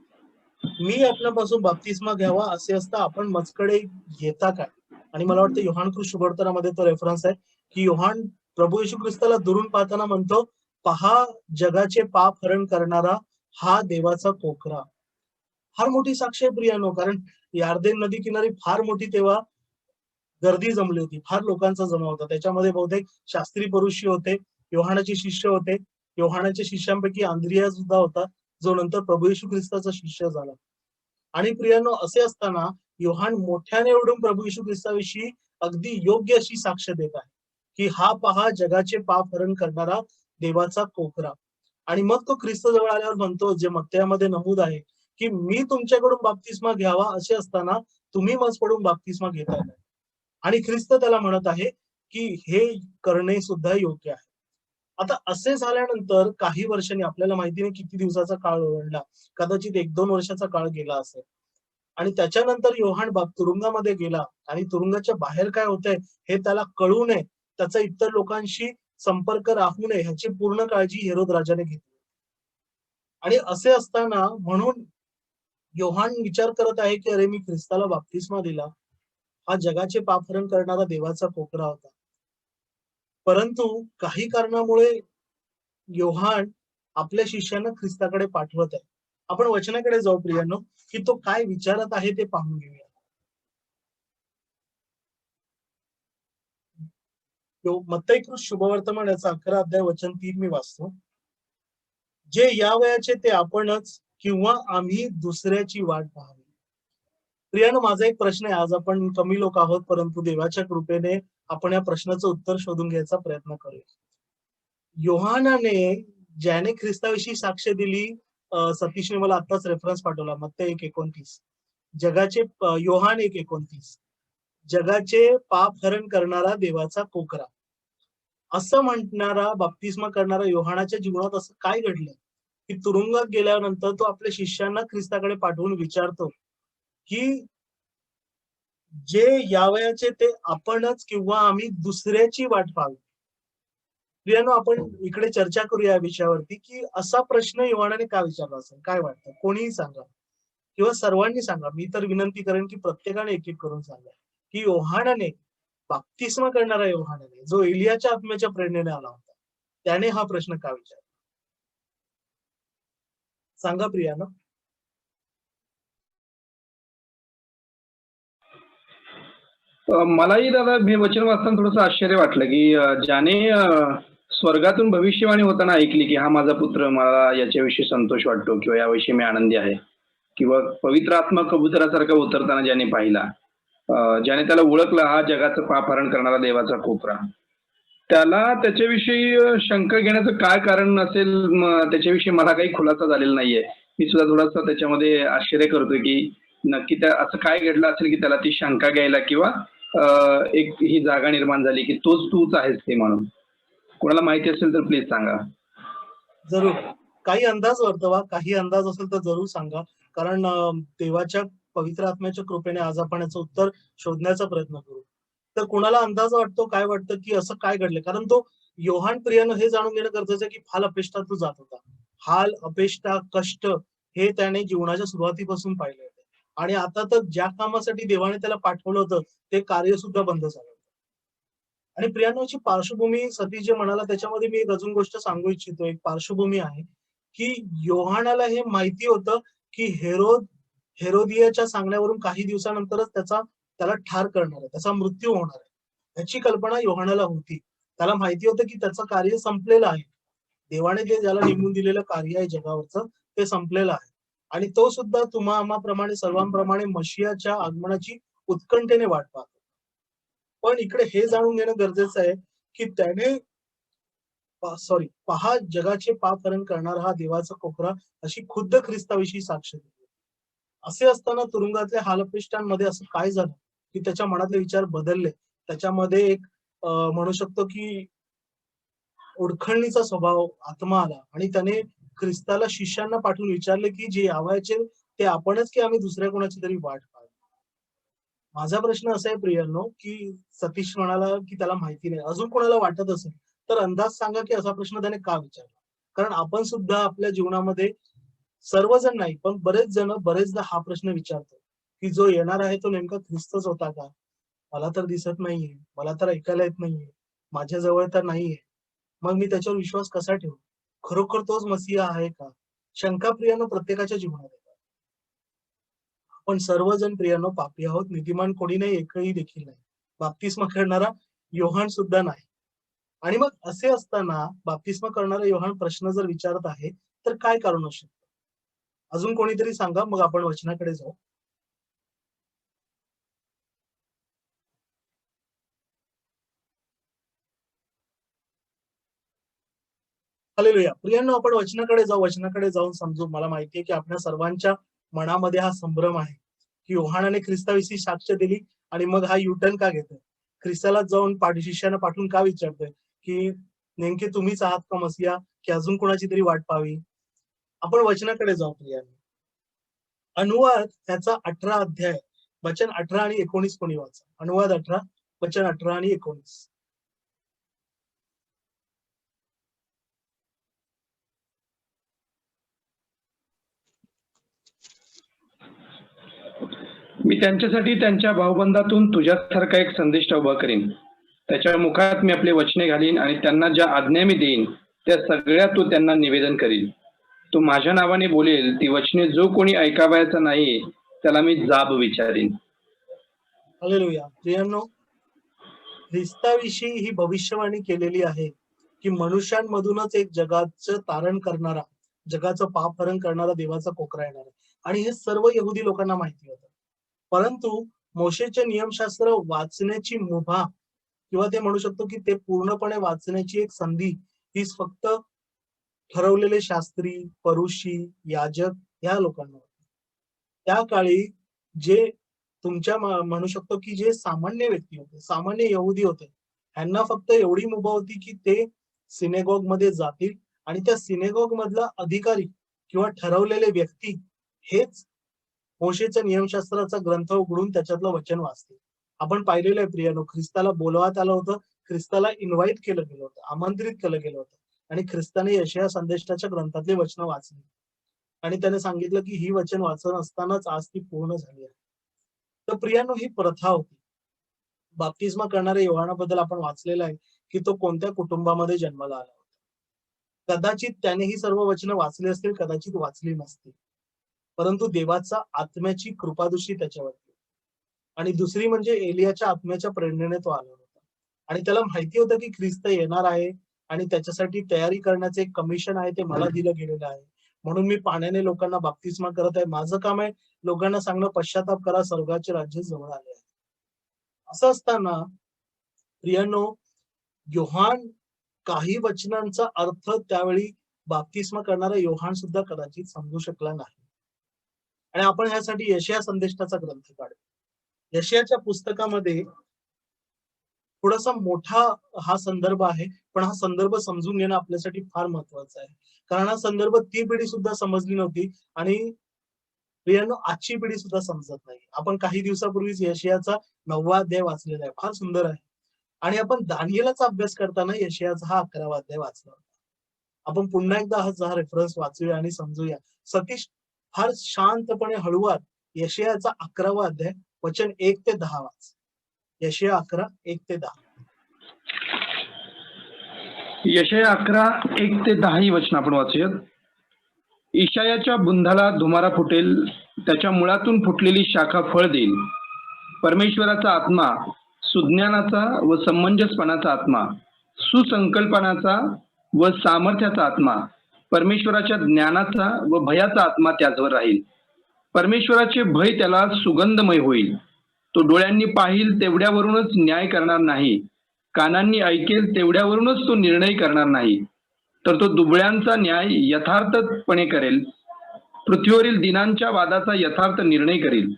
मी आपल्यापासून बाप्तिस्मा घ्यावा असे असता आपण मजकडे येता काय? आणि मला वाटतं योहान कृष्ण शुभवर्तनामध्ये तो रेफरन्स आहे की योहान प्रभू येशू ख्रिस्ताला दुरून पाहताना म्हणतो, पहा जगाचे पाप हरण करणारा हा देवाचा कोकरा. फार मोठी साक्ष आहे प्रियानो, कारण यार्देन नदी किनारी फार मोठी तेव्हा गर्दी जमली होती, फार लोकांचा जमा होता. त्याच्यामध्ये बहुतेक शास्त्री पुरुषी होते, योहानाचे शिष्य होते. योहानाच्या शिष्यांपैकी आंद्रिया सुद्धा होता, जो नंतर प्रभू येशू ख्रिस्ताचा शिष्य झाला. आणि प्रियानो, असे असताना योहान मोठ्याने ओरडून प्रभू येशू ख्रिस्ताविषयी अगदी योग्य अशी साक्ष देत आहे की हा पहा जगाचे पाप हरण करणारा देवाचा कोकरा. आणि मग तो ख्रिस्त जवळ आल्यावर म्हणतो, जे मत्तयामध्ये नमूद आहे की मी तुमच्याकडून बाप्तिस्मा घ्यावा असे असताना तुम्ही मज पडून बाप्तिस्मा घेताय काय? आणि ख्रिस्त त्याला म्हणत आहे की हे करणे सुद्धा योग्य आहे. आता असे झाल्यानंतर काही वर्षांनी, आपल्याला माहिती नाही किती दिवसाचा काळ ओलांडला, कदाचित 1-2 वर्षाचा काळ गेला असेल. आणि त्याच्यानंतर योहान तुरुंगामध्ये गेला आणि तुरुंगाच्या बाहेर काय होतंय हे त्याला कळू नये, त्याचा इतर लोकांशी संपर्क राहू नये ह्याची पूर्ण काळजी हेरोद राजाने घेतली. आणि असे असताना म्हणून योहान विचार करत आहे की अरे, मी ख्रिस्ताला बाप्तिस्मा दिला, हा जगाचे पापहरण करणारा देवाचा कोकरा होता. परंतु काही कारणामुळे योहान आपल्या शिष्यांना ख्रिस्ताकडे पाठवत आहे. आपण वचनाकडे जाऊ प्रियांनो, की तो काय विचारत आहे ते पाहून घेऊया. मत्तई कृष्ण शुभवर्तमान याचा 11 अध्याय वचन 3 मी वाचतो. जे या वयाचे ते आपणच किंवा आम्ही दुसऱ्याची वाट पाहावी. प्रियानो, माझा एक प्रश्न आहे. आज आपण कमी लोक आहोत, परंतु देवाच्या कृपेने आपण या प्रश्नाचं उत्तर शोधून घ्यायचा प्रयत्न करूया. योहानाने ज्याने ख्रिस्ताविषयी साक्ष दिली, सतीशने मला आताच रेफरन्स पाठवला, मत्तई 1:29, जगाचे योहान 1:29, जगाचे पाप हरण करणारा देवाचा कोकरा. असं म्हणणारा, बाप्तिस्मा करणारा योहानाच्या जीवनात असं काय घडलं की तुरुंगात गेल्यानंतर तो आपल्या शिष्यांना ख्रिस्ताकडे पाठवून विचारतो की जे यावयाचे ते आपणच किंवा आम्ही दुसऱ्याची वाट पाहावी. प्रियानो, आपण इकडे चर्चा करूया या विषयावरती की असा प्रश्न योहानाने का विचारला असेल, काय वाटतं? कोणीही सांगा किंवा सर्वांनी सांगा. मी तर विनंती करेन की प्रत्येकाने एक एक करून सांगा की योहानाने, बाप्तिस्मा करणारा योहानाने, जो एलियाच्या आत्म्याच्या प्रेरणेने आला होता, त्याने हा प्रश्न का विचारला? सांगा प्रियानो. मलाही दादा हे वचन वाचताना थोडंसं आश्चर्य वाटलं की ज्याने स्वर्गातून भविष्यवाणी होताना ऐकली की हा माझा पुत्र, मला याच्याविषयी संतोष वाटतो किंवा याविषयी मी आनंदी आहे, किंवा पवित्र आत्मा कबुतरासारखा उतरताना ज्याने पाहिला, ज्याने त्याला ओळखलं हा जगाचं पापहरण करणारा देवाचा कोपरा, त्याला त्याच्याविषयी शंका घेण्याचं काय कारण असेल, त्याच्याविषयी मला काही खुलासा झालेला नाहीये. मी सुद्धा थोडासा त्याच्यामध्ये आश्चर्य करतोय की नक्की त्या असं काय घडलं असेल की त्याला ती शंका घ्यायला किंवा एक ही जागा निर्माण झाली की तूच आहेस ते म्हणून. कोणाला माहिती असेल तर प्लीज सांगा. जरूर. काही अंदाज वर्तवा, काही अंदाज असेल तर जरूर सांगा, कारण देवाच्या पवित्र आत्म्याच्या कृपेने आज आपण याचं उत्तर शोधण्याचा प्रयत्न करू. तर कोणाला अंदाज वाटतो, काय वाटतं की असं काय घडलं? कारण तो योहान, प्रियानं, हे जाणून घेणं गरजेचं आहे की हाल अपेष्टा तो जात होता. हाल, अपेष्टा, कष्ट हे त्याने जीवनाच्या सुरुवातीपासून पाहिले होते. आणि आता तर ज्या कामासाठी देवाने त्याला पाठवलं होतं ते कार्य सुद्धा बंद झालं. आणि प्रियानोची पार्श्वभूमी सतीश जे म्हणाला त्याच्यामध्ये मी एक अजून गोष्ट सांगू इच्छितो. एक पार्श्वभूमी आहे की योहानाला हे माहिती होतं की हेरोदियाच्या सांगण्यावरून काही दिवसानंतरच त्याला ठार करणार आहे, त्याचा मृत्यू होणार आहे, याची कल्पना योहानाला होती. त्याला माहिती होतं की त्याचं कार्य संपलेलं आहे. देवाने ते ज्याला नेमून दिलेलं कार्य आहे जगावरचं ते संपलेलं आहे. आणि तो सुद्धा तुम्हा आम्हाप्रमाणे, सर्वांप्रमाणे मशियाच्या आगमनाची उत्कंठेने वाट पाहतो. पण इकडे हे जाणून घेणं गरजेचं आहे की त्याने पहा जगाचे पाप हरण करणारा हा देवाचा कोपरा अशी खुद्द ख्रिस्ताविषयी साक्ष दिली. असे असताना तुरुंगातल्या हालअपेष्टांमध्ये असं काय झालं की त्याच्या मनातले विचार बदलले, त्याच्यामध्ये एक म्हणू शकतो की ओळखणीचा स्वभाव, आत्मा आला आणि त्याने ख्रिस्ताला शिष्यांना पाठवून विचारले की जे यावयाचे ते आपणच की आम्ही दुसऱ्या कोणाची तरी वाट पाहावी. माझा प्रश्न असा आहे प्रियांनो, की सतीश म्हणाला की त्याला माहिती नाही. अजून कोणाला वाटत असेल तर अंदाज सांगा की असा प्रश्न त्याने का विचारला? कारण आपण सुद्धा आपल्या जीवनामध्ये सर्वजण नाही, पण बरेच जण बरेचदा हा प्रश्न विचारतो, की जो येणार आहे तो नेमका ख्रिस्तच होता का? मला तर दिसत नाहीये, मला तर ऐकायला येत नाहीये, माझ्या जवळ तर नाहीये. मग मी त्याच्यावर विश्वास कसा ठेवू? खरोखर तोच मसीहा आहे का? शंका प्रियानो प्रत्येकाच्या जीवनात येतात. आपण सर्वजण प्रियानो पापी आहोत, नीतिमान कोणी नाही, एकही देखील नाही. बाप्तिस्मा करणारा योहान सुद्धा नाही. आणि मग असे असताना बाप्तिस्मा करणारा योहान प्रश्न जर विचारत आहे, तर काय कारण असू शकतं? अजून कोणीतरी सांगा, मग आपण वचनाकडे जाऊ. हालेलुया. प्रियांनो, आपण वचनाकडे जाऊ. वचनाकडे जाऊन समजू. मला माहिती आहे की आपल्या सर्वांच्या मनामध्ये हा संभ्रम आहे, की योहानाने ख्रिस्ताविषयी साक्ष दिली आणि मग हा युटर्न का घेतोय? ख्रिस्ताला जाऊन शिष्यानं पाठवून का विचारतोय, की नेमके तुम्हीच आहात का मसीहा, की अजून कोणाची तरी वाट पाहावी? आपण वचनाकडे जाऊ प्रियांनो. अनुवाद त्याचा 18 अध्याय, वचन 18 आणि 19 कोणी वाचा. अनुवाद 18, वचन 18 आणि 19. मी त्यांच्यासाठी त्यांच्या भावबंधातून तुझ्यासारखा एक संदेश उभा करीन. त्याच्या मुखात मी आपले वचने घालीन आणि त्यांना ज्या आज्ञा मी देईन त्या सगळ्या तो त्यांना निवेदन करील. तो माझ्या नावाने बोलेल ती वचने जो कोणी ऐकावयाचा नाही त्याला मी जाब विचारीन. हालेलुया. प्रियांनो, ख्रिस्ताविषयी ही भविष्यवाणी केलेली आहे, की मनुष्यांमधूनच एक जगाचं तारण करणारा, जगाचं पापहरण करणारा देवाचा कोकरा येणार आहे. आणि हे सर्व यहुदी लोकांना माहिती होतं. परंतु मोशेचे नियमशास्त्र वाचण्याची मुभा किंवा ते म्हणू शकतो की ते पूर्णपणे वाचण्याची एक संधी ही फक्त ठरवलेले शास्त्री, परुषी, याजक या लोकांना होती. त्या काळी जे तुमच्या म्हणू शकतो की जे सामान्य व्यक्ती होते, सामान्य यहुदी होते, ह्यांना फक्त एवढी मुभा होती की ते सिनेगॉग मध्ये जातील आणि त्या सिनेगॉग मधला अधिकारी किंवा ठरवलेले व्यक्ती हेच मोशेच्या नियमशास्त्राचा ग्रंथ उघडून त्याच्यातलं वचन वाचतील. आपण पाहिलेलं आहे प्रियानो, ख्रिस्ताला बोलवण्यात आलं होतं, ख्रिस्ताला इन्व्हाइट केलं गेलं होतं, आमंत्रित केलं गेलं होतं आणि ख्रिस्ताने यशया संदेशाच्या ग्रंथातले वचन वाचली आणि त्याने सांगितलं की ही वचन वाचन असतानाच आज ती पूर्ण झाली आहे. तर प्रियानो, ही प्रथा होती. बाप्तिस्मा करणाऱ्या योहानाबद्दल आपण वाचलेलं आहे की तो कोणत्या कुटुंबामध्ये जन्माला आला होता. कदाचित त्याने ही सर्व वचनं वाचली असतील, कदाचित वाचली नसतील, परंतु देवाचा आत्म्याची कृपादृष्टी त्याच्यावरती. आणि दुसरी म्हणजे एलियाच्या आत्म्याच्या प्रेरणेने तो आला होता आणि त्याला माहिती होतं की ख्रिस्त येणार आहे आणि त्याच्यासाठी तयारी करण्याचे एक कमिशन आहे, ते मला दिलं गेलेलं आहे. म्हणून मी पाण्याने लोकांना बाप्तिस्मा करत आहे. माझं काम आहे लोकांना सांगणं, पश्चाताप करा, स्वर्गाचे राज्य जवळ आले आहे. असं असताना प्रियांनो, योहान काही वचनांचा अर्थ त्यावेळी बाप्तिस्मा करणारा योहान सुद्धा कदाचित समजू शकला नाही. आणि आपण ह्यासाठी यशया संदेशाचा ग्रंथ काढू. यशयाच्या पुस्तकामध्ये थोडासा मोठा हा संदर्भ आहे, पण हा संदर्भ समजून घेणं आपल्यासाठी फार महत्वाचं आहे. कारण हा संदर्भ ती पिढी सुद्धा समजली नव्हती आणि प्रियांनो, आजची पिढी सुद्धा समजत नाही. आपण काही दिवसापूर्वीच यशयाचा 9वा अध्याय वाचलेला आहे, फार सुंदर आहे. आणि आपण दानियेलाचा अभ्यास करताना यशयाचा हा 11वा अध्याय वाचला होता. आपण पुन्हा एकदा हा रेफरन्स वाचूया आणि समजूया. सतीश, फार शांतपणे हळूवार यशयाचा 11वा अध्याय वचन 1 ते 10 वाच. यशया 11, 1 ते 10. यशया 11, 1 ते 10 ही वचन आपण वाचूयात. ईशायाच्या बुंधाला धुमारा फुटेल, त्याच्या मुळातून फुटलेली शाखा फळ देईल. परमेश्वराचा आत्मा, सुज्ञानाचा व समंजसपणाचा आत्मा, सुसंकल्पनाचा व सामर्थ्याचा आत्मा, परमेश्वराच्या ज्ञानाचा व भयाचा आत्मा त्याचवर राहील. परमेश्वराचे भय त्याला सुगंधमय होईल. तो डोळ्यांनी पाहिल तेवढ्यावरूनच न्याय करणार नाही, कानांनी ऐकेल तेवढ्यावरूनच तो निर्णय करणार नाही, तर तो दुबळ्यांचा न्याय यथार्थपणे करेल, पृथ्वीवरील दिनांच्या वादाचा यथार्थ निर्णय करेल.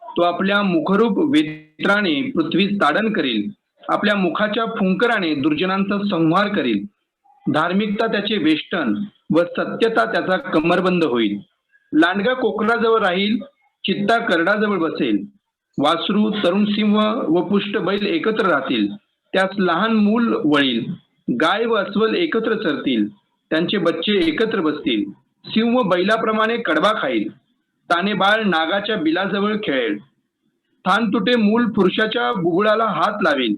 तो आपल्या मुखरूप वेत्राने पृथ्वीस ताडण करेल, आपल्या मुखाच्या फुंकराने दुर्जनांचा संहार करेल. धार्मिकता त्याचे वेष्टन व सत्यता त्याचा कमरबंद होईल. लांडगा कोकराजवळ राहील, चित्ता करडाजवळ बसेल. वासरू, तरुण सिंह व पुष्ट बैल एकत्र राहतील, त्यास लहान मूल वळील. गाय व अस्वल एकत्र चरतील, त्यांचे बच्चे एकत्र बसतील. सिंह बैलाप्रमाणे कडबा खाईल, ताने बाळ नागाच्या बिलाजवळ खेळेल. थान तुटे मूल पुरुषाच्या बुबुळाला हात लावेल.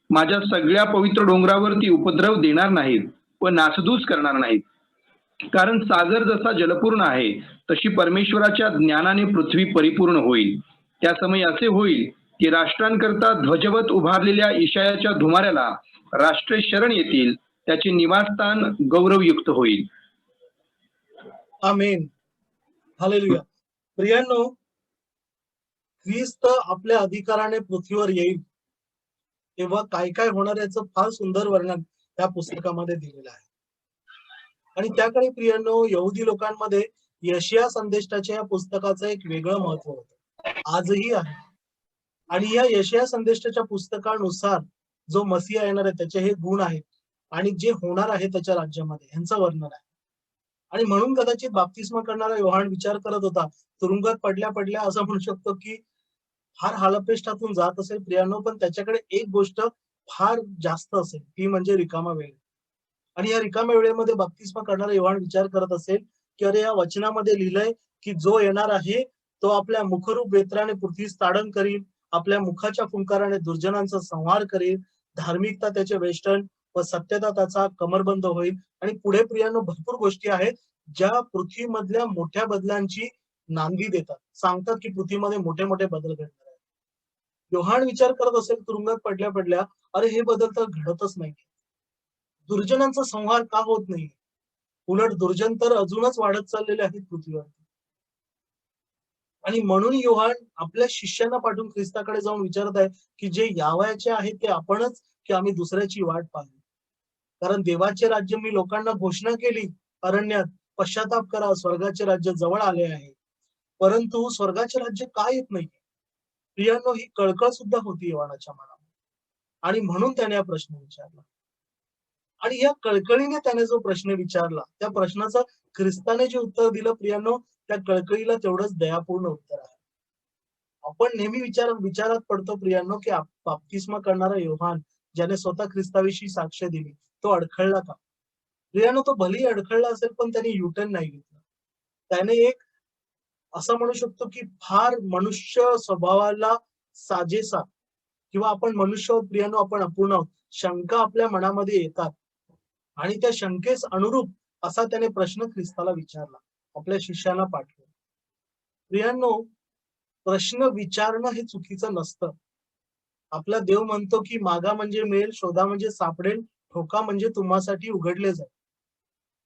माझ्या सगळ्या पवित्र डोंगरावरती उपद्रव देणार नाहीत व नासधूस करणार नाहीत. कारण सागर जसा जलपूर्ण आहे, तशी परमेश्वराच्या ज्ञानाने पृथ्वी परिपूर्ण होईल. त्या समयी असे होईल की राष्ट्रांकरता ध्वजवत उभारलेल्या ईशायाच्या धुमाऱ्याला राष्ट्रे शरण येतील, त्याचे निवासस्थान गौरवयुक्त होईल. आमेन. हालेलुया. प्रियांनो, ख्रिस्त आपल्या अधिकाराने पृथ्वीवर येईल तेव्हा काय काय होणार याचं फार सुंदर वर्णन त्या पुस्तकामध्ये दिलेलं आहे. आणि त्याकडे प्रियांनो, यहुदी लोकांमध्ये यशिया संदेष्टाच्या या पुस्तकाचं एक वेगळं महत्व होतं, आजही आहे. आणि या यशिया संदेष्टाच्या पुस्तकानुसार जो मसीहा येणार आहे त्याचे हे गुण आहेत आणि जे होणार आहे त्याच्या राज्यामध्ये यांचं वर्णन आहे. आणि म्हणून कदाचित बाप्तिस्मा करणारा योहान विचार करत होता, तुरुंगात पडल्या पडल्या असं म्हणू शकतो की फार हालअपेष्टातून जात असेल प्रियांनो, पण त्याच्याकडे एक गोष्ट फार जास्त असेल, ती म्हणजे रिकामा वेळ. आणि या रिकाम्या वेळेमध्ये बाप्तिस्मा करणारा योहान विचार करत असेल की अरे, या वचनामध्ये लिहिलंय की जो येणार आहे तो आपल्या मुखरूप वेत्राने पृथ्वीस ताडण करील, आपल्या मुखाच्या फुंकाराने दुर्जनांचा संहार करील, धार्मिकता त्याचे वेष्टन व सत्यता त्याचा कमरबंद होईल. आणि पुढे प्रियांनो भरपूर गोष्टी आहेत ज्या पृथ्वीमधल्या मोठ्या बदलांची नांदी देतात, सांगतात की पृथ्वीमध्ये मोठे मोठे बदल घडणार आहेत. योहान विचार करत असेल तुरुंगात पडल्या पडल्या, अरे हे बदल तर घडतच नाही, दुर्जनांचा संहार का होत नाही, उलट दुर्जन तर अजूनच वाढत चाललेले आहेत पृथ्वीवरती. आणि म्हणून योहान आपल्या शिष्यांना पाठवून ख्रिस्ताकडे जाऊन विचारत आहे की जे यावयाचे आहेत ते आपणच की आम्ही दुसऱ्याची वाट पाहू. कारण देवाचे राज्य मी लोकांना घोषणा केली अरण्यात, पश्चाताप करा, स्वर्गाचे राज्य जवळ आले आहे. परंतु स्वर्गाचे राज्य का येत नाही, प्रियांनो, ही कळकळ सुद्धा होती योहानाच्या मनात. आणि म्हणून त्याने हा प्रश्न विचारला. आणि या कळकळीने त्याने जो प्रश्न विचारला, त्या प्रश्नाचं ख्रिस्ताने जे उत्तर दिलं प्रियांनो, त्या कळकळीला तेवढंच दयापूर्ण उत्तर आहे. आपण नेहमी विचारात पडतो प्रियांनो की बाप्तिस्मा करणारा योहान ज्याने स्वतः ख्रिस्ताविषयी साक्ष दिली, तो अडखळला का? प्रियांनो, तो भलेही अडखळला असेल पण त्याने युटर्न नाही घेतलं. त्याने एक असं म्हणू शकतो की फार मनुष्य स्वभावाला साजेसा, किंवा आपण मनुष्य आहोत प्रियांनो, आपण अपूर्ण आहोत, शंका आपल्या मनामध्ये येतात आणि त्या शंकेस अनुरूप असा त्याने प्रश्न ख्रिस्ताला विचारला, आपल्या शिष्यांना पाठवून. प्रियांनो, प्रश्न विचारणं हे चुकीचं नसतं. आपला देव म्हणतो की मागा म्हणजे मिळेल, शोधा म्हणजे सापडेल, ठोका म्हणजे तुम्हासाठी उघडले जाईल.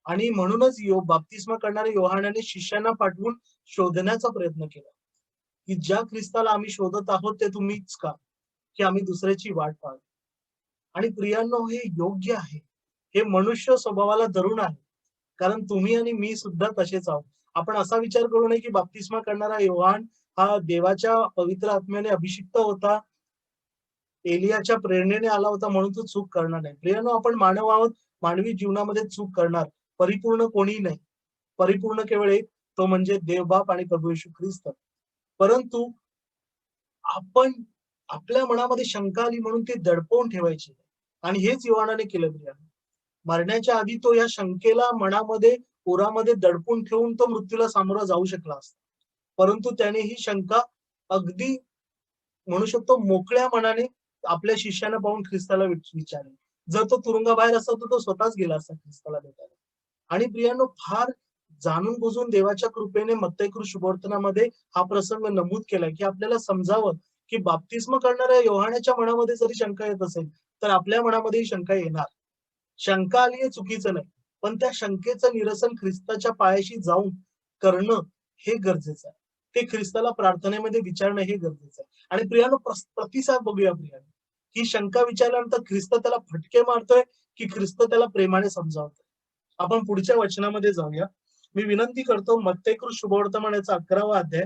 आणि म्हणूनच बाप्तिस्मा करणाऱ्या योहानाने शिष्यांना पाठवून शोधण्याचा प्रयत्न केला की ज्या ख्रिस्ताला आम्ही शोधत आहोत ते तुम्हीच का, की आम्ही दुसऱ्याची वाट पाहू. आणि प्रियांनो, हे योग्य आहे, हे मनुष्य स्वभावाला धरून आहे, कारण तुम्ही आणि मी सुद्धा तसेच आहोत. आपण असा विचार करू नये की बाप्तिस्मा करणारा योहान हा देवाच्या पवित्र आत्म्याने अभिषिक्त होता, एलियाच्या प्रेरणेने आला होता म्हणून तो चूक करणार नाही. प्रियांनो, आपण मानव आहोत, मानवी जीवनामध्ये चूक करणार, परिपूर्ण कोणी नाही. परिपूर्ण केवळ एक, तो म्हणजे देवबाप आणि प्रभू येशू ख्रिस्त. परंतु आपण आपल्या मनामध्ये शंका आली म्हणून ती दडपवून ठेवायची, आणि हेच योहानाने केलं प्रियांनो. मरण्याच्या आधी तो या शंकेला मनामध्ये पोरामध्ये दडपून ठेवून तो मृत्यूला सामोरा जाऊ शकला असता. परंतु त्याने ही शंका अगदी म्हणू शकतो मोकळ्या मनाने आपल्या शिष्यांना पाहून ख्रिस्ताला विचारली. जर तो तुरुंगाबाहेर असता तर तो स्वतःच गेला असता ख्रिस्ताला भेटायला. आणि प्रियांनो, फार जाणून बुजून देवाच्या कृपेने मत्तई शुभवर्तनामध्ये हा प्रसंग नमूद केलाय की आपल्याला समजावं की बाप्तिस्मा करणाऱ्या योहानाच्या मनामध्ये जरी शंका येत असेल तर आपल्या मनामध्येही शंका येणार. शंका आली हे चुकीचं नाही, पण त्या शंकेचं निरसन ख्रिस्ताच्या पायाशी जाऊन करणं हे गरजेचं आहे. ते ख्रिस्ताला प्रार्थनेमध्ये विचारणं हे गरजेचं आहे. आणि प्रियांनो, प्रतिसाद बघूया प्रियांनो. ही शंका विचारल्यानंतर ख्रिस्त त्याला फटके मारतोय की ख्रिस्त त्याला प्रेमाने समजावतोय. आपण पुढच्या वचनामध्ये जाऊया. मी विनंती करतो, मत्तई शुभवर्तमानाचा 11वा अध्याय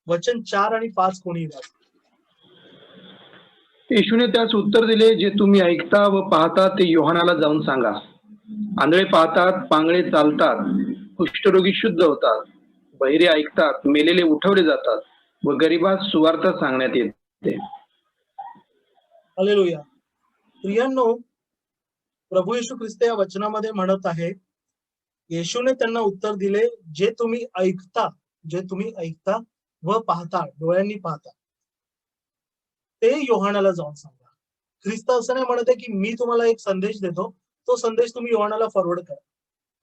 वचन 4 आणि 5 कोणी वाचा. येशूने त्यास उत्तर दिले, जे तुम्ही ऐकता व पाहता ते योहानाला जाऊन सांगा. आंधळे पाहतात, पांगळे चालतात, कुष्ठरोगी शुद्ध होतात, बहिरे ऐकतात, मेलेले उठवले जातात व गरिबास सुवार्ता सांगण्यात येते. ते. हालेलुया. प्रियांनो, प्रभू येशू ख्रिस्त या वचनामध्ये म्हणत आहे, येशूने त्यांना उत्तर दिले, जे तुम्ही ऐकता व पाहता, डोळ्यांनी पाहता, ते योहानाला जाऊन सांगा. ख्रिस्त असं नाही म्हणत आहे की मी तुम्हाला एक संदेश देतो, तो संदेश तुम्ही योहानाला फॉरवर्ड करा.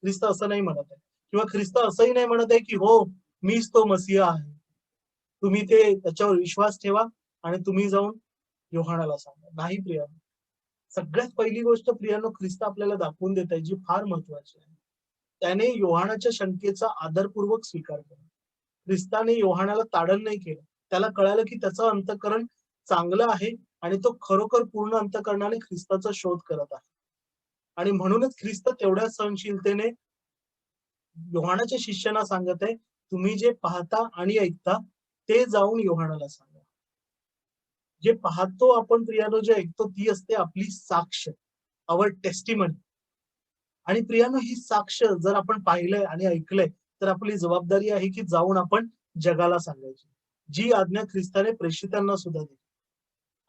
ख्रिस्त असं नाही म्हणत आहे. किंवा ख्रिस्त असंही नाही म्हणत आहे की हो मीच तो मसीहा आहे, तुम्ही ते त्याच्यावर विश्वास ठेवा आणि तुम्ही जाऊन योहानाला सांगा. नाही प्रियांनो, सगळ्यात पहिली गोष्ट प्रियांनो ख्रिस्त आपल्याला दाखवून देत आहे जी फार महत्वाची आहे. त्याने योहानाच्या शंकेचा आदरपूर्वक स्वीकार केला. ख्रिस्ताने योहानाला ताडण नाही केलं. त्याला कळालं की त्याचं अंतःकरण चांगलं आहे आणि तो खरोखर पूर्ण अंतःकरणाने ख्रिस्ताचा शोध करत आहे. आणि म्हणूनच ख्रिस्त तेवढ्या सहनशीलतेने योहानाच्या शिष्यांना सांगत आहे, तुम्ही जे पाहता आणि ऐकता ते जाऊन योहानाला सांगा. जे पाहतो आपण प्रियानो, जे ऐकतो ती असते आपली साक्ष, अवर टेस्टिमनी. आणि प्रियानो, ही साक्ष जर आपण पाहिलंय आणि ऐकलंय तर आपली जबाबदारी आहे की जाऊन आपण जगाला सांगायची, जी आज्ञा ख्रिस्ताने प्रेषितांना सुद्धा दिली.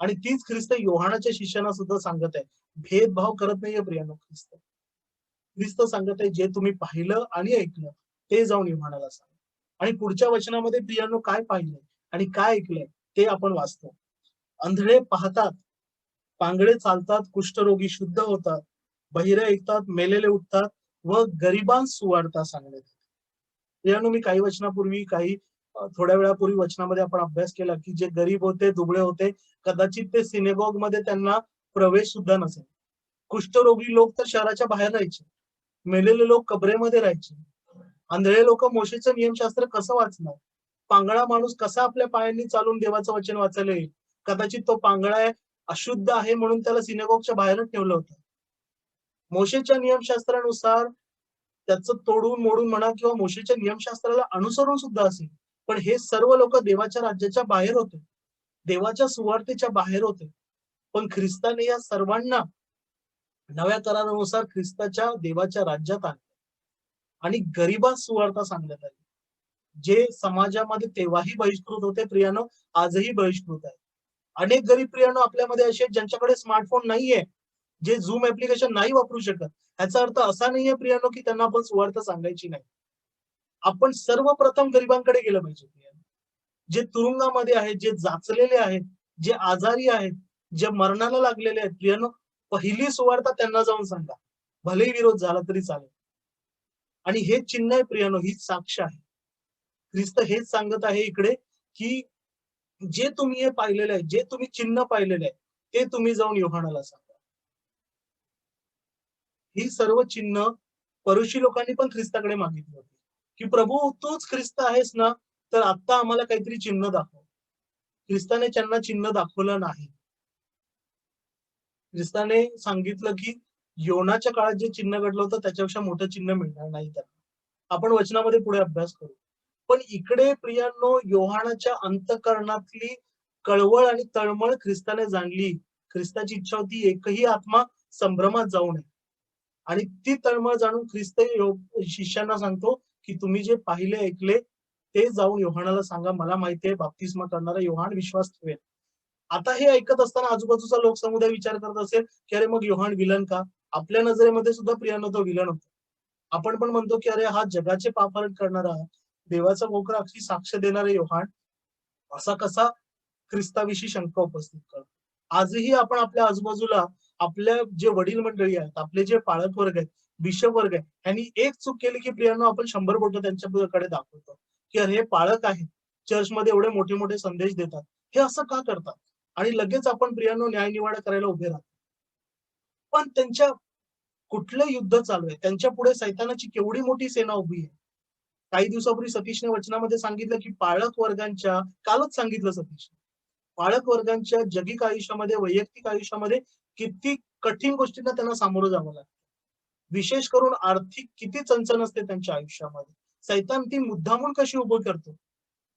आणि तीच ख्रिस्त योहानाच्या शिष्यांना सुद्धा सांगत आहे. भेदभाव करत नाहीये प्रियानो ख्रिस्त. ख्रिस्त सांगत आहे, जे तुम्ही पाहिलं आणि ऐकलं ते जाऊन योहानाला सांगा. आणि पुढच्या वचनामध्ये प्रियानो काय पाहिलंय आणि काय ऐकलंय ते आपण वाचतो. अंधळे पाहतात, पांगडे चालतात, कुष्ठरोगी शुद्ध होतात, बहिरे ऐकतात, मेलेले उठतात व गरिबांस सुवार्ता सांगण्यात येते. प्रियानो, मी काही वचनापूर्वी थोड्या वेळापूर्वी वचनामध्ये आपण अभ्यास केला की जे गरीब होते, दुबळे होते, कदाचित ते सिनेगॉग मध्ये त्यांना प्रवेश सुद्धा नसेल. कुष्ठरोगी लोक तर शहराच्या बाहेर राहायचे, मेलेले लोक कबरेमध्ये राहायचे, आंधळे लोक मोशेचं नियमशास्त्र कसं वाचणार, पांगळा माणूस कसा आपल्या पायांनी चालून देवाचं वचन वाचायला येईल. कदाचित तो पांगळा अशुद्ध आहे म्हणून त्याला सिनेगॉगच्या बाहेरच ठेवलं होतं. मोशेच्या नियमशास्त्रानुसार त्याचं तोडून मोडून म्हणा किंवा मोशेच्या नियमशास्त्राला अनुसरून सुद्धा असेल, पण हे सर्व लोक देवाच्या राज्याच्या बाहेर होते, देवाच्या सुवार्तेच्या बाहेर होते. पण ख्रिस्ताने या सर्वांना नव्या करारानुसार ख्रिस्ताच्या देवाच्या राज्यात आणले आणि गरिबांस सुवार्ता सांगण्यात आली, जे समाजामध्ये तेव्हाही बहिष्कृत होते प्रियानो, आजही बहिष्कृत आहे. अनेक गरीब प्रियानो आपल्यामध्ये असे ज्यांच्याकडे स्मार्टफोन नाहीये, जे झूम ऍप्लिकेशन नाही वापरू शकत. याचा अर्थ असा नाहीये प्रियानो की त्यांना आपण सुवार्ता सांगायची नाही. आपण सर्वप्रथम गरिबांकडे गेलं पाहिजे प्रियानो. जे तुरुंगामध्ये आहेत, जे जाचलेले आहेत, जे आजारी आहेत, जे मरणाला लागलेले आहेत प्रियानो, पहिली सुवार्ता त्यांना जाऊन सांगा, भले विरोध झाला तरी चालेल. आणि हे चिन्ह आहे प्रियानो, ही साक्ष आहे. ख्रिस्त हेच सांगत आहे इकडे की जे तुम्ही हे पाहिलेलं आहे, जे तुम्ही चिन्ह पाहिलेलं आहे ते तुम्ही जाऊन योहानाला सांगा. ही सर्व चिन्ह परुषी लोकांनी पण ख्रिस्ताकडे मागितली होती की प्रभू तूच ख्रिस्त आहेस ना, तर आता आम्हाला काहीतरी चिन्ह दाखव. ख्रिस्ताने त्यांना चिन्ह दाखवलं नाही. ख्रिस्ताने सांगितलं की योनाच्या काळात जे चिन्ह घडलं होतं त्याच्यापेक्षा मोठं चिन्ह मिळणार नाही त्यांना. आपण वचनामध्ये पुढे अभ्यास करू. पण इकडे प्रियांनो, योहानाच्या अंतःकरणातली कळवळ आणि तळमळ ख्रिस्ताने जाणली. ख्रिस्ताची इच्छा होती एकही आत्मा संभ्रमात जाऊ नये. आणि ती तळमळ जाणून ख्रिस्त शिष्यांना सांगतो की तुम्ही जे पाहिले ऐकले ते जाऊन योहानाला सांगा. मला माहिती आहे बाप्तिस्मा करणारा योहान विश्वास ठेवेल. आता हे ऐकत असताना आजूबाजूचा लोकसमुदाय विचार करत असेल की अरे मग योहान विलन का? आपल्या नजरेमध्ये सुद्धा प्रियानो तो विलन होता. आपण पण म्हणतो की अरे हा जगाचे पापहरण करणारा, देवाचा मोकळा अक्षी साक्ष देणारे योहान असा कसा ख्रिस्ताविषयी शंका उपस्थित करतो. आजही आपण आपल्या आजूबाजूला आपल्या जे वडील मंडळी आहेत, आपले जे पालक वर्ग आहेत, बिशप वर्ग आहे, यांनी एक चूक केली की प्रियांनो आपण 100 बोटं त्यांच्याकडे दाखवतो की अरे हे पालक आहे, चर्चमध्ये एवढे मोठे मोठे संदेश देतात, हे असं का करतात? आणि लगेच आपण प्रियांनो न्यायनिवाडा करायला उभे राहतो. पण त्यांच्या कुठलं युद्ध चालू आहे? त्यांच्या पुढे सैतानाची केवढी मोठी सेना उभी आहे. काही दिवसापूर्वी सतीशने वचनामध्ये सांगितलं की पालक वर्गांच्या, कालच सांगितलं सतीश, पालक वर्गांच्या जगिक आयुष्यामध्ये, वैयक्तिक आयुष्यामध्ये किती कठीण गोष्टींना त्यांना सामोरं जावं लागतं. विशेष करून आर्थिक किती चणचण असते त्यांच्या आयुष्यामध्ये. सैतान ती मुद्दामून कशी उभं करतो.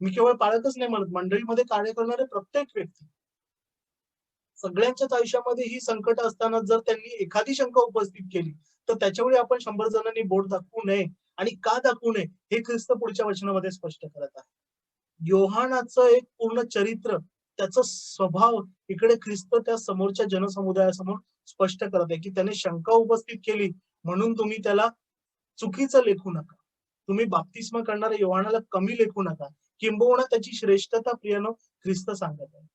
मी केवळ पालकच नाही म्हणत, मंडळीमध्ये कार्य करणारे प्रत्येक व्यक्ती, सगळ्यांच्याच आयुष्यामध्ये ही संकट असताना जर त्यांनी एखादी शंका उपस्थित केली तर त्याच्यावेळी आपण 100 जणांनी बोट दाखवू नये. आणि का दाखवू नये हे ख्रिस्त पुढच्या वचनामध्ये स्पष्ट करत आहे. योहानाचं एक पूर्ण चरित्र त्याचा स्वभाव इकडे ख्रिस्त त्या समोरच्या जनसमुदायासमोर स्पष्ट करत आहे की त्याने शंका उपस्थित केली म्हणून तुम्ही त्याला चुकीचं लेखू नका. तुम्ही बाप्तिस्मा करणाऱ्या योहानाला कमी लेखू नका. किंबहुना त्याची श्रेष्ठता प्रियानो ख्रिस्त सांगत आहे.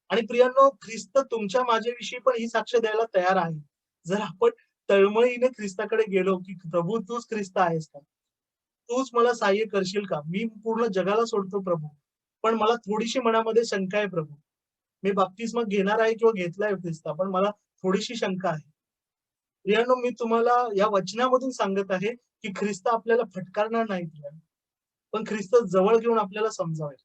आणि प्रियांनो, ख्रिस्त तुमच्या माझ्याविषयी पण ही साक्ष द्यायला तयार आहे. जर आपण तळमळीने ख्रिस्ताकडे गेलो की प्रभू तूच ख्रिस्त आहेस का, तूच मला सहाय्य करशील का, मी पूर्ण जगाला सोडतो प्रभू, पण मला थोडीशी मनामध्ये शंका आहे प्रभू, मी बाप्तिस्मा घेणार आहे किंवा घेतलाय ख्रिस्ता, पण मला थोडीशी शंका आहे. प्रियांनो, मी तुम्हाला या वचनामधून सांगत आहे की ख्रिस्त आपल्याला फटकारणार नाही प्रियांनो, पण ख्रिस्त जवळ घेऊन आपल्याला समजावेल.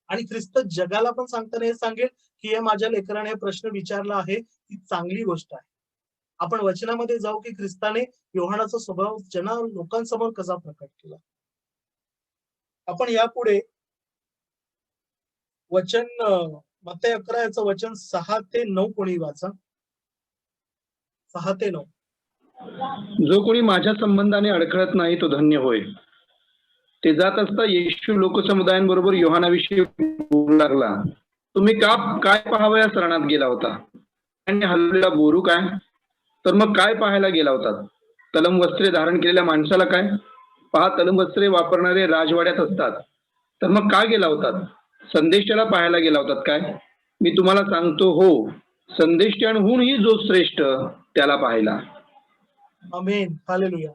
आणि ख्रिस्त जगाला पण सांगताना हे सांगेल की हे माझ्या लेकराने हे प्रश्न विचारला आहे, ही चांगली गोष्ट आहे. आपण वचनामध्ये जाऊ की ख्रिस्ताने योहानाचा स्वभाव लोकांसमोर कसा प्रकट केला. आपण यापुढे वचन मत्ती 11 याचं वचन 6 ते 9 कोणी वाचा. 6 ते 9. जो कोणी माझ्या संबंधाने अडखळत नाही तो धन्य होय. ते जात असता येशू लोकसमुदायांबरोबर योहानाविषयी बोलू लागला. तुम्ही काय पाहावयास रानात गेला होता? आणि हलवलेला बोरू काय? तर मग काय पाहायला गेला होतात? तलम वस्त्रे धारण केलेल्या माणसाला काय? पहा, तलम वस्त्रे वापरणारे राजवाड्यात असतात. तर मग काय गेला होतात? संदेष्टाला पाहायला गेला होतात काय? मी तुम्हाला सांगतो, हो, संदेष्टांहूनही जो श्रेष्ठ त्याला पाहिला. आमेन, हालेलुया.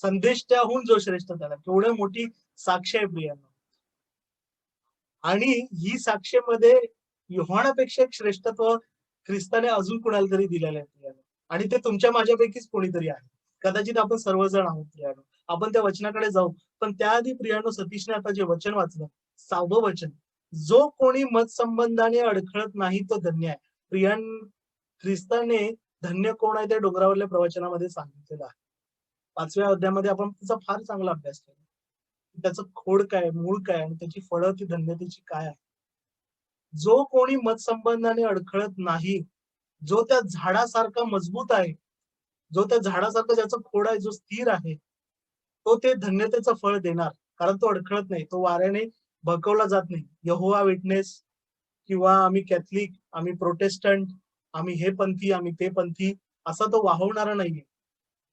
संदेष्टाहून जो श्रेष्ठ त्याला. केवढी मोठी साक्ष आहे प्रियांनो. आणि ही साक्षेमध्ये योहानापेक्षा एक श्रेष्ठत्व ख्रिस्ताने अजून कुणाला तरी दिलेलं आहे प्रियांनो. आणि ते तुमच्या माझ्यापैकीच कोणीतरी आहे. कदाचित आपण सर्वजण आहोत प्रियांनो. आपण त्या वचनाकडे जाऊ, पण त्याआधी प्रियांनो, सतीशने आता जे वचन वाचलं, 6वं वचन, जो कोणी मतसंबंधाने अडखळत नाही तो धन्य आहे. ख्रिस्ताने धन्य कोण आहे ते डोंगरावरल्या प्रवचनामध्ये सांगितलेलं आहे. 5व्या अध्यायामध्ये आपण त्याचा फार चांगला अभ्यास केला. त्याचं खोड काय, मूळ काय आणि त्याची फळं ती धन्यतेची काय आहे. जो कोणी मतसंबंधाने अडखळत नाही, जो त्या झाडासारखा मजबूत आहे, जो त्या झाडासारखं ज्याचं खोड आहे, जो स्थिर आहे, तो ते धन्यतेचं फळ देणार. कारण तो अडखळत नाही, तो वाऱ्याने भडकवला जात नाही. यहोवा विटनेस किंवा आम्ही कॅथलिक, आम्ही प्रोटेस्टंट, आम्ही हे पंथी, आम्ही ते पंथी, असा तो वाहवणारा नाहीये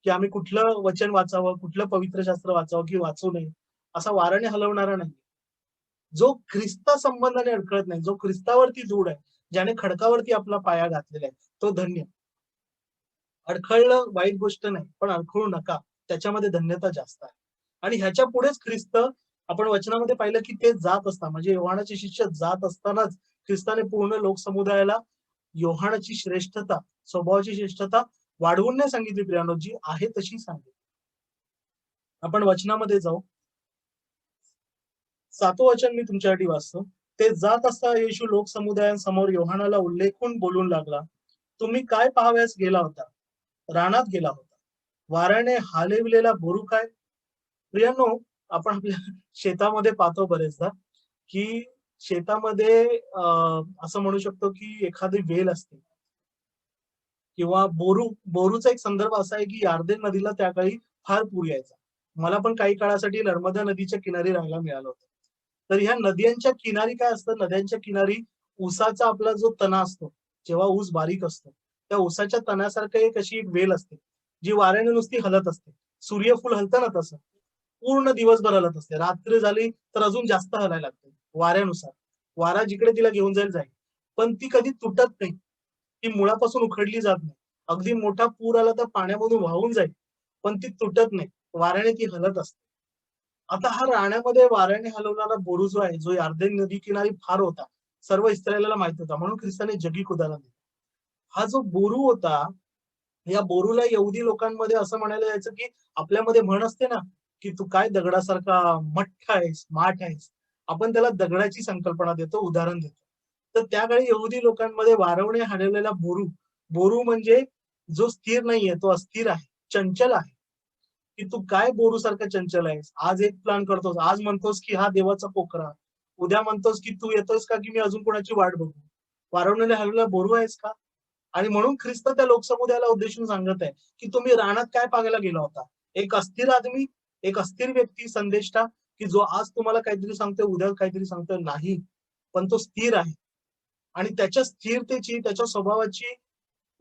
की आम्ही कुठलं वचन वाचावं, कुठलं पवित्र शास्त्र वाचावं की वाचू नये, असा वाऱ्याने हलवणारा नाही. जो ख्रिस्ता संबंधाने अडखळत नाही, जो ख्रिस्तावरती दृढ आहे, ज्याने खडकावरती आपला पाया घातलेला आहे, तो धन्य. अडखळलं वाईट गोष्ट नाही, पण अडखळू नका, त्याच्यामध्ये धन्यता जास्त आहे. आणि ह्याच्या पुढेच ख्रिस्त, आपण वचनामध्ये पाहिलं की ते जात असता, म्हणजे योहानाचे शिष्य जात असतानाच ख्रिस्ताने पूर्ण लोकसमुदायाला योहानाची श्रेष्ठता, स्वभावाची श्रेष्ठता वाढवून नाही सांगितली प्रियांनो, जी आहे तशी सांगितली. आपण वचनामध्ये जाऊ. 7वं वचन मी तुमच्यासाठी वाचतो. ते जात असता येशू लोकसमुदायांसमोर योहानाला उल्लेखून बोलून लागला. तुम्ही काय पाहाव्यास गेला होता? रानात गेला होता. वाऱ्याने हालविलेला बोरू काय? प्रियांनो, आपण आपल्या शेतामध्ये पाहतो बरेचदा की शेतामध्ये असं म्हणू शकतो की एखादी वेल असते किंवा बोरूचा एक संदर्भ असा आहे की यार्देन नदीला त्या काळी फार पूर यायचा. मला पण काही काळासाठी नर्मदा नदीच्या किनारी राहायला मिळालं होतं. तर ह्या नद्यांच्या किनारी काय असतं, नद्यांच्या किनारी ऊसाचा आपला जो तना असतो, जेव्हा ऊस बारीक असतो, त्या ऊसाच्या तणासारखं एक अशी एक वेल असते जी वाऱ्याने नुसती हलत असते. सूर्यफूल हलतं ना तसं पूर्ण दिवसभर हलत असते. रात्र झाली तर अजून जास्त हलायला लागते वाऱ्यानुसार. वारा जिकडे तिला घेऊन जाईल, पण ती कधी तुटत नाही, ती मुळापासून उखडली जात नाही. अगदी मोठा पूर आला तर पाण्यामधून वाहून जाईल, पण ती तुटत नाही, वाऱ्याने ती हलत असते. आता हा राण्यामध्ये वाऱ्याने हलवणारा बोरू जो आहे, जो यार्देन नदी किनारी फार होता, सर्व इस्रायलाला माहित होता, म्हणून ख्रिस्ताने जगिक उदाहरण दिलं. हा जो बोरू होता, या बोरूला यहुदी लोकांमध्ये असं म्हणायला जायचं की आपल्यामध्ये म्हण असते ना की तू काय दगडासारखा मठ्ठ आहेस, माठ आहेस, आपण त्याला दगडाची संकल्पना देतो, उदाहरण देतो. तर त्याकाळी यहुदी लोकांमध्ये वारवणे हलवलेला बोरू, बोरू म्हणजे जो स्थिर नाहीये, तो अस्थिर आहे, चंचल आहे. की तू काय बोरू सारखा चंचल आहेस, आज एक प्लान करतोस, आज म्हणतोस की हा देवाचा पोखरा, उद्या म्हणतोस की तू येतोस का की मी अजून कोणाची वाट बघू, वारवलेला हलवलेला बोरू आहेस का? आणि म्हणून ख्रिस्त त्या लोकसमुदायाला उद्देशून सांगत आहे की तुम्ही रानात काय पाहायला गेला होता? एक अस्थिर आदमी, एक अस्थिर व्यक्ती, संदेष्टा, की जो आज तुम्हाला काहीतरी सांगतोय, उद्या काहीतरी सांगतोय? नाही, पण तो स्थिर आहे. आणि त्याच्या स्थिरतेची, त्याच्या स्वभावाची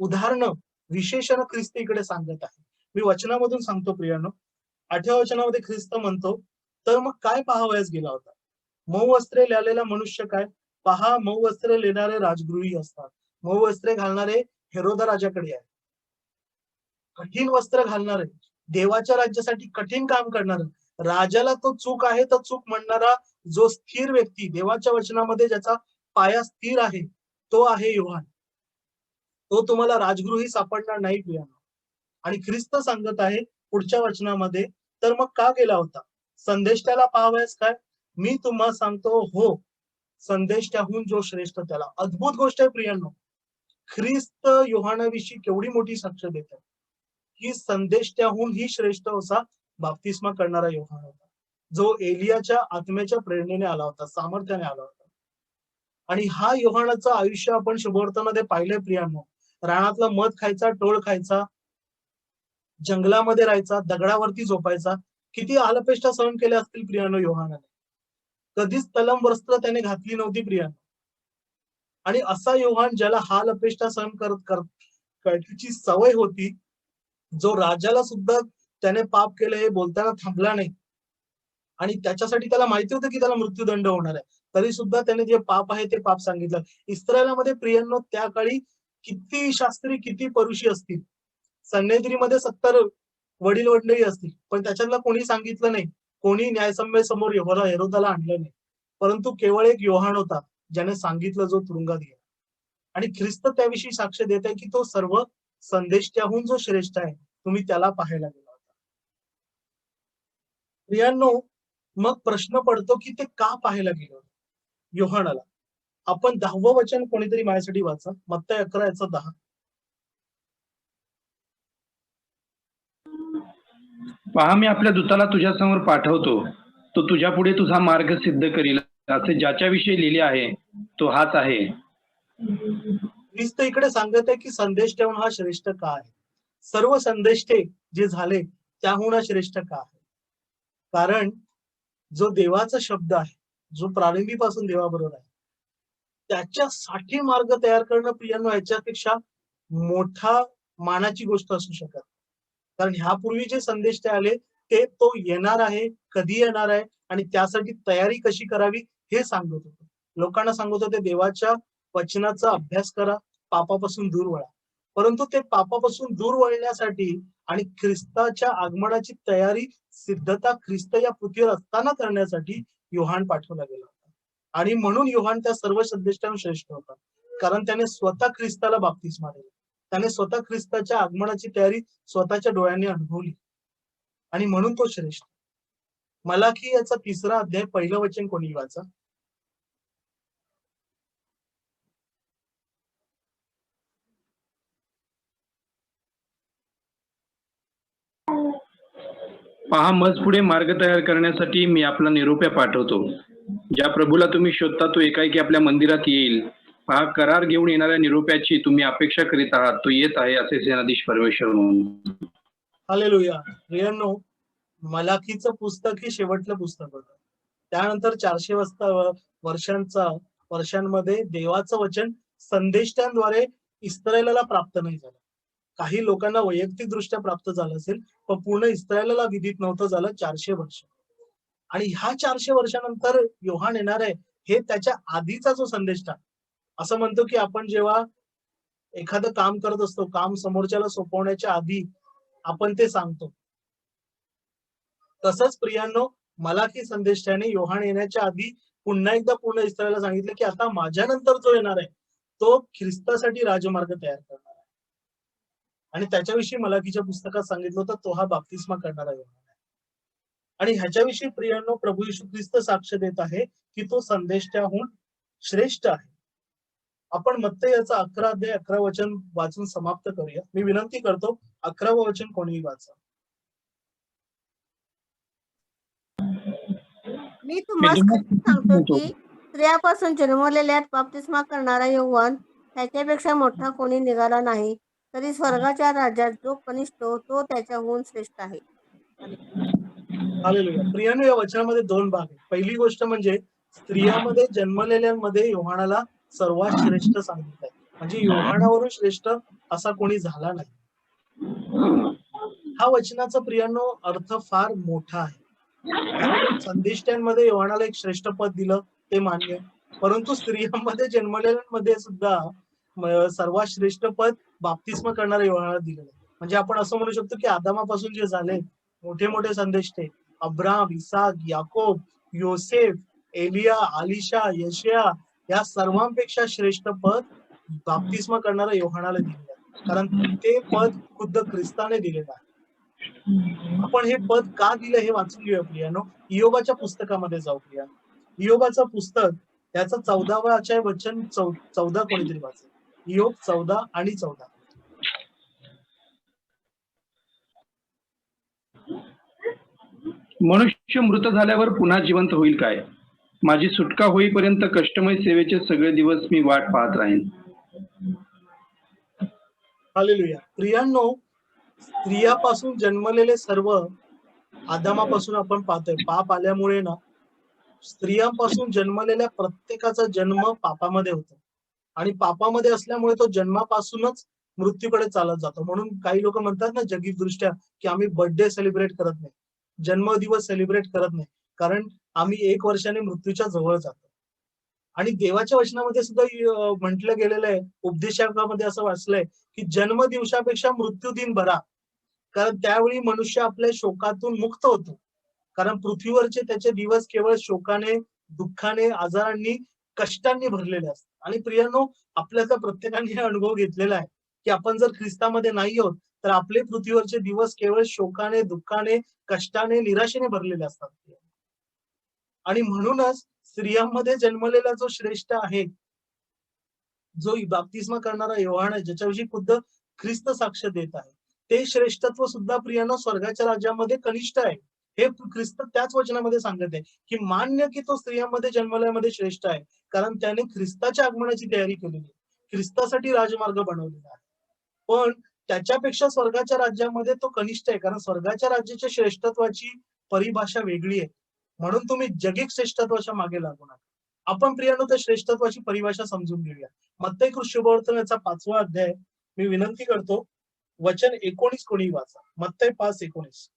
उदाहरणं, विशेषण ख्रिस्त इकडे सांगत आहे. मी वचनामधून सांगतो प्रियानो. 8व्या वचनामध्ये ख्रिस्त म्हणतो, तर मग काय पाहावयास गेला होता? मऊ वस्त्रे लावलेला मनुष्य काय? पहा, मऊ वस्त्रे लेणारे राजगृही असतात. मऊ वस्त्रे घालणारे हेरोदा राजाकडे आहे. कठीण वस्त्र घालणारे, देवाच्या राज्यासाठी कठीण काम करणार, राजाला तो चूक आहे तर चूक म्हणणारा जो स्थिर व्यक्ती, देवाच्या वचनामध्ये ज्याचा पाया स्थिर आहे, तो आहे योहान. तो तुम्हाला राजगृही सापडणार नाही प्रियानो. आणि ख्रिस्त सांगत आहे पुढच्या वचनामध्ये, तर मग का गेला होता? संदेष्टाला पाहावयास काय? मी तुम्हाला सांगतो, हो, संदेष्टाहून जो श्रेष्ठ त्याला. अद्भुत गोष्ट आहे प्रियांनो. ख्रिस्त योहानाविषयी केवढी मोठी साक्ष देत आहे की संदेष्टाहून ही श्रेष्ठ असा बाप्तिस्मा करणारा योहान होता, जो एलियाच्या आत्म्याच्या प्रेरणेने आला होता, सामर्थ्याने आला होता. आणि हा योहानाचं आयुष्य आपण शुभवर्तनामध्ये पाहिलंय प्रियांनो. रानातला मध खायचा, टोळ खायचा, जंगलामध्ये राहायचा, दगडावरती झोपायचा. किती आलपेष्टा सहन केल्या असतील प्रियानो योहानाने. कधीच तलम वस्त्र त्याने घातली नव्हती प्रियानो. आणि असा योहान ज्याला हाल अपेष्टा सहन करण्याची सवय होती, जो राजाला सुद्धा त्याने पाप केलं हे बोलताना थांबला नाही. आणि त्याच्यासाठी त्याला माहिती होतं की त्याला मृत्यूदंड होणार आहे, तरी सुद्धा त्याने जे पाप आहे ते पाप सांगितलं. इस्रायलामध्ये प्रियांनो त्या काळी किती शास्त्री, किती परुषी असतील, सन्नेद्रीमध्ये 70 वडील मंडळी असतील, पण त्याच्यातला कोणी सांगितलं नाही, कोणी न्यायसम्य समोर हेरोदाला आणलं नाही. परंतु केवळ एक योहान होता ज्याने सांगितलं, जो तुरुंगात गेला. आणि ख्रिस्त त्याविषयी साक्ष देत आहे की तो सर्व संदेष्टाहून जो श्रेष्ठ आहे, तुम्ही त्याला पाहायला गेला होता. प्रियांनो, मग प्रश्न पडतो की ते का पाहायला गेलं योहानाला? आपण 10वं वचन कोणीतरी माझ्यासाठी वाचा, मत्तई 11:10. पहा, मी आपल्या दूताला तुझ्या समोर पाठवतो, तो तुझ्या पुढे तुझा मार्ग सिद्ध करील, असे ज्याच्याविषयी लिहिले आहे तो हाच आहे. ख्रिस्त इकडे सांगत आहे की संदेश ठेवून हा श्रेष्ठ का आहे. सर्व संदेष्टे जे झाले त्याहून हा श्रेष्ठ का आहे? कारण जो देवाचा शब्द आहे, जो प्रारंभीपासून देवाबरोबर आहे, त्याच्यासाठी मार्ग तयार करणं प्रियांनो याच्यापेक्षा मोठा मानाची गोष्ट असू शकत. कारण ह्यापूर्वी जे संदेश ते आले ते तो येणार आहे, कधी येणार आहे आणि त्यासाठी तयारी कशी करावी हे सांगत होते. लोकांना सांगत होते देवाच्या वचनाचा अभ्यास करा, पापापासून दूर वळा. परंतु ते पापापासून दूर वळण्यासाठी आणि ख्रिस्ताच्या आगमनाची तयारी, सिद्धता ख्रिस्त या पृथ्वीवर असताना करण्यासाठी योहान पाठवला गेला होता. आणि म्हणून योहान त्या सर्व संदेशांत श्रेष्ठ होता, कारण त्याने स्वतः ख्रिस्ताला बाप्तिस्मा दिला. त्याने स्वतः ख्रिस्ताच्या आगमनाची तयारी स्वतःच्या डोळ्यांनी अनुभवली आणि म्हणून तो श्रेष्ठ. मलाकी याचा 3रा अध्याय 1लं वचन कोणी वाचा. पहा, मज पुढे मार्ग तयार करण्यासाठी मी आपला निरोप्या पाठवतो. ज्या प्रभूला तुम्ही शोधता तो एकाएकी आपल्या मंदिरात येईल. पहा, करार घेऊन येणाऱ्या निरोप्याची तुम्ही अपेक्षा करीत आहात, तो येत आहे, असे सेनाधीश परमेश्वर म्हणून. हालेलुया. प्रियांनो, मलाकीचं पुस्तक हे शेवटलं पुस्तक होतं. त्यानंतर 400 वर्षांमध्ये देवाचं वचन संदेशांद्वारे इस्रायलाला प्राप्त नाही झालं. काही लोकांना वैयक्तिक दृष्ट्या प्राप्त झालं असेल, पण पूर्ण इस्रायलाला विदित नव्हतं झालं 400 वर्ष. आणि ह्या 400 वर्षानंतर योहान येणार आहे, हे त्याच्या आधीचा जो संदेश था. असं म्हणतो की आपण जेव्हा एखादं काम करत असतो, काम समोरच्याला सोपवण्याच्या आधी आपण ते सांगतो. तसंच प्रियांनो, मलाकी संदेशाने योहान येण्याच्या आधी पुन्हा एकदा पूर्ण इस्रायलला सांगितलं की आता माझ्यानंतर जो येणार आहे तो ख्रिस्तासाठी राजमार्ग तयार करणार आहे. आणि त्याच्याविषयी मलाकीच्या पुस्तकात सांगितलं होतं, तो हा बाप्तिस्मा करणारा योहान आहे. आणि ह्याच्याविषयी प्रियांनो प्रभू येशू ख्रिस्त साक्ष देत आहे की तो संदेशाहून श्रेष्ठ आहे. आपण मत्तई याचा 11 अध्याय 11 वचन वाचून समाप्त करूया. मी विनंती करतो 11वं वचन कोणीही वाचा. मी तुम्हाला सांगतो की स्त्रियापासून जन्मलेल्या बाप्तिस्मा करणारा योहान त्याच्यापेक्षा मोठा कोणी निघाला नाही, तरी स्वर्गाच्या राज्यात जो कनिष्ठ तो त्याच्याहून श्रेष्ठ आहे. हालेलुया. प्रियांनो, या वचनामध्ये 2 भाग आहेत. पहिली गोष्ट म्हणजे स्त्रियामध्ये जन्मलेल्यांमध्ये योहानाला सर्वात श्रेष्ठ सांगितलंय. म्हणजे योहानावरून श्रेष्ठ असा कोणी झाला नाही. हा वचनाचा प्रियांनो अर्थ फार मोठा आहे. कारण संदेष्ट्यांमध्ये योहानाला एक श्रेष्ठ पद दिलं ते मान्य, परंतु स्त्रियांमध्ये जन्मलेल्यांमध्ये सुद्धा सर्वात श्रेष्ठ पद बाप्तिस्मा करणाऱ्या योहानाला दिलेलं आहे. म्हणजे आपण असं म्हणू शकतो की आदामापासून जे झाले मोठे मोठे संदेष्टे, अब्राम, इसाक, याकोब, योसेफ, एलिया, आलिशा, यशया, या सर्वांपेक्षा श्रेष्ठ पद बाप्तिस्मा करणाऱ्या योहानाला दिलेलं आहे. कारण ते पद खुद्द ख्रिस्ताने दिलेलं आहे. आपण हे पद का दिलं हे वाचून घेऊया प्रियानो. इयोबाच्या पुस्तकामध्ये जाऊ प्रिया. इयोबाचं पुस्तक त्याचं 14वा अध्याय वचन 14 कोणीतरी वाचेल. इयोब 14 आणि 14. मनुष्य मृत झाल्यावर पुन्हा जिवंत होईल काय? माझी सुटका होईपर्यंत कष्टमय सेवेचे सगळे दिवस मी वाट पाहत राहीन. हालेलुया. प्रियांनो, स्त्रियापासून जन्मलेले सर्व आदामापासून आपण पाहतोय पाप आल्यामुळे ना स्त्रियांपासून जन्मलेल्या प्रत्येकाचा जन्म पापामध्ये होतो आणि पापामध्ये असल्यामुळे तो जन्मापासूनच मृत्यूकडे चालत जातो. म्हणून काही लोक म्हणतात ना जगीदृष्ट्या की आम्ही बर्थडे सेलिब्रेट करत नाही, जन्मदिवस सेलिब्रेट करत नाही, कारण आम्ही 1 वर्षाने मृत्यूच्या जवळ जातो. आणि देवाच्या वचनामध्ये सुद्धा म्हटलं गेलेलं आहे, उपदेशामध्ये असं वाचलंय की जन्मदिवसापेक्षा मृत्यू दिन बरा, कारण त्यावेळी मनुष्य आपल्या शोकातून मुक्त होतो. कारण पृथ्वीवरचे त्याचे दिवस केवळ शोकाने, दुःखाने, आजारांनी, कष्टांनी भरलेले असतात. आणि प्रियांनो, आपल्याला प्रत्येकाने हा अनुभव घेतलेला आहे की आपण जर ख्रिस्तामध्ये नाही आहोत तर आपले पृथ्वीवरचे दिवस केवळ शोकाने, दुःखाने, कष्टाने, निराशेने भरलेले असतात. आणि म्हणूनच स्त्रियांमध्ये जन्मलेला जो श्रेष्ठ आहे, जो बाप्तिस्मा करणारा योहान आहे, ज्याच्याविषयी खुद्द ख्रिस्त साक्ष देत आहे, ते श्रेष्ठत्व सुद्धा प्रियांनो स्वर्गाच्या राज्यामध्ये कनिष्ठ आहे. हे ख्रिस्त त्याच वचनामध्ये सांगत आहे की मान्य की तो स्त्रियांमध्ये जन्मल्यामध्ये श्रेष्ठ आहे, कारण त्याने ख्रिस्ताच्या आगमनाची तयारी केलेली आहे, ख्रिस्तासाठी राजमार्ग बनवलेला आहे. पण त्याच्यापेक्षा स्वर्गाच्या राज्यामध्ये तो कनिष्ठ आहे, कारण स्वर्गाच्या राज्याच्या श्रेष्ठत्वाची परिभाषा वेगळी आहे. म्हणून तुम्ही जगिक श्रेष्ठत्वाच्या मागे लागू नका. आपण प्रियांनो त्या श्रेष्ठत्वाची परिभाषा समजून घेऊया. मत्तई शुभवर्तमानाचा 5वा अध्याय मी विनंती करतो, वचन 19 कोणी वाचा. मत्तई 5:19.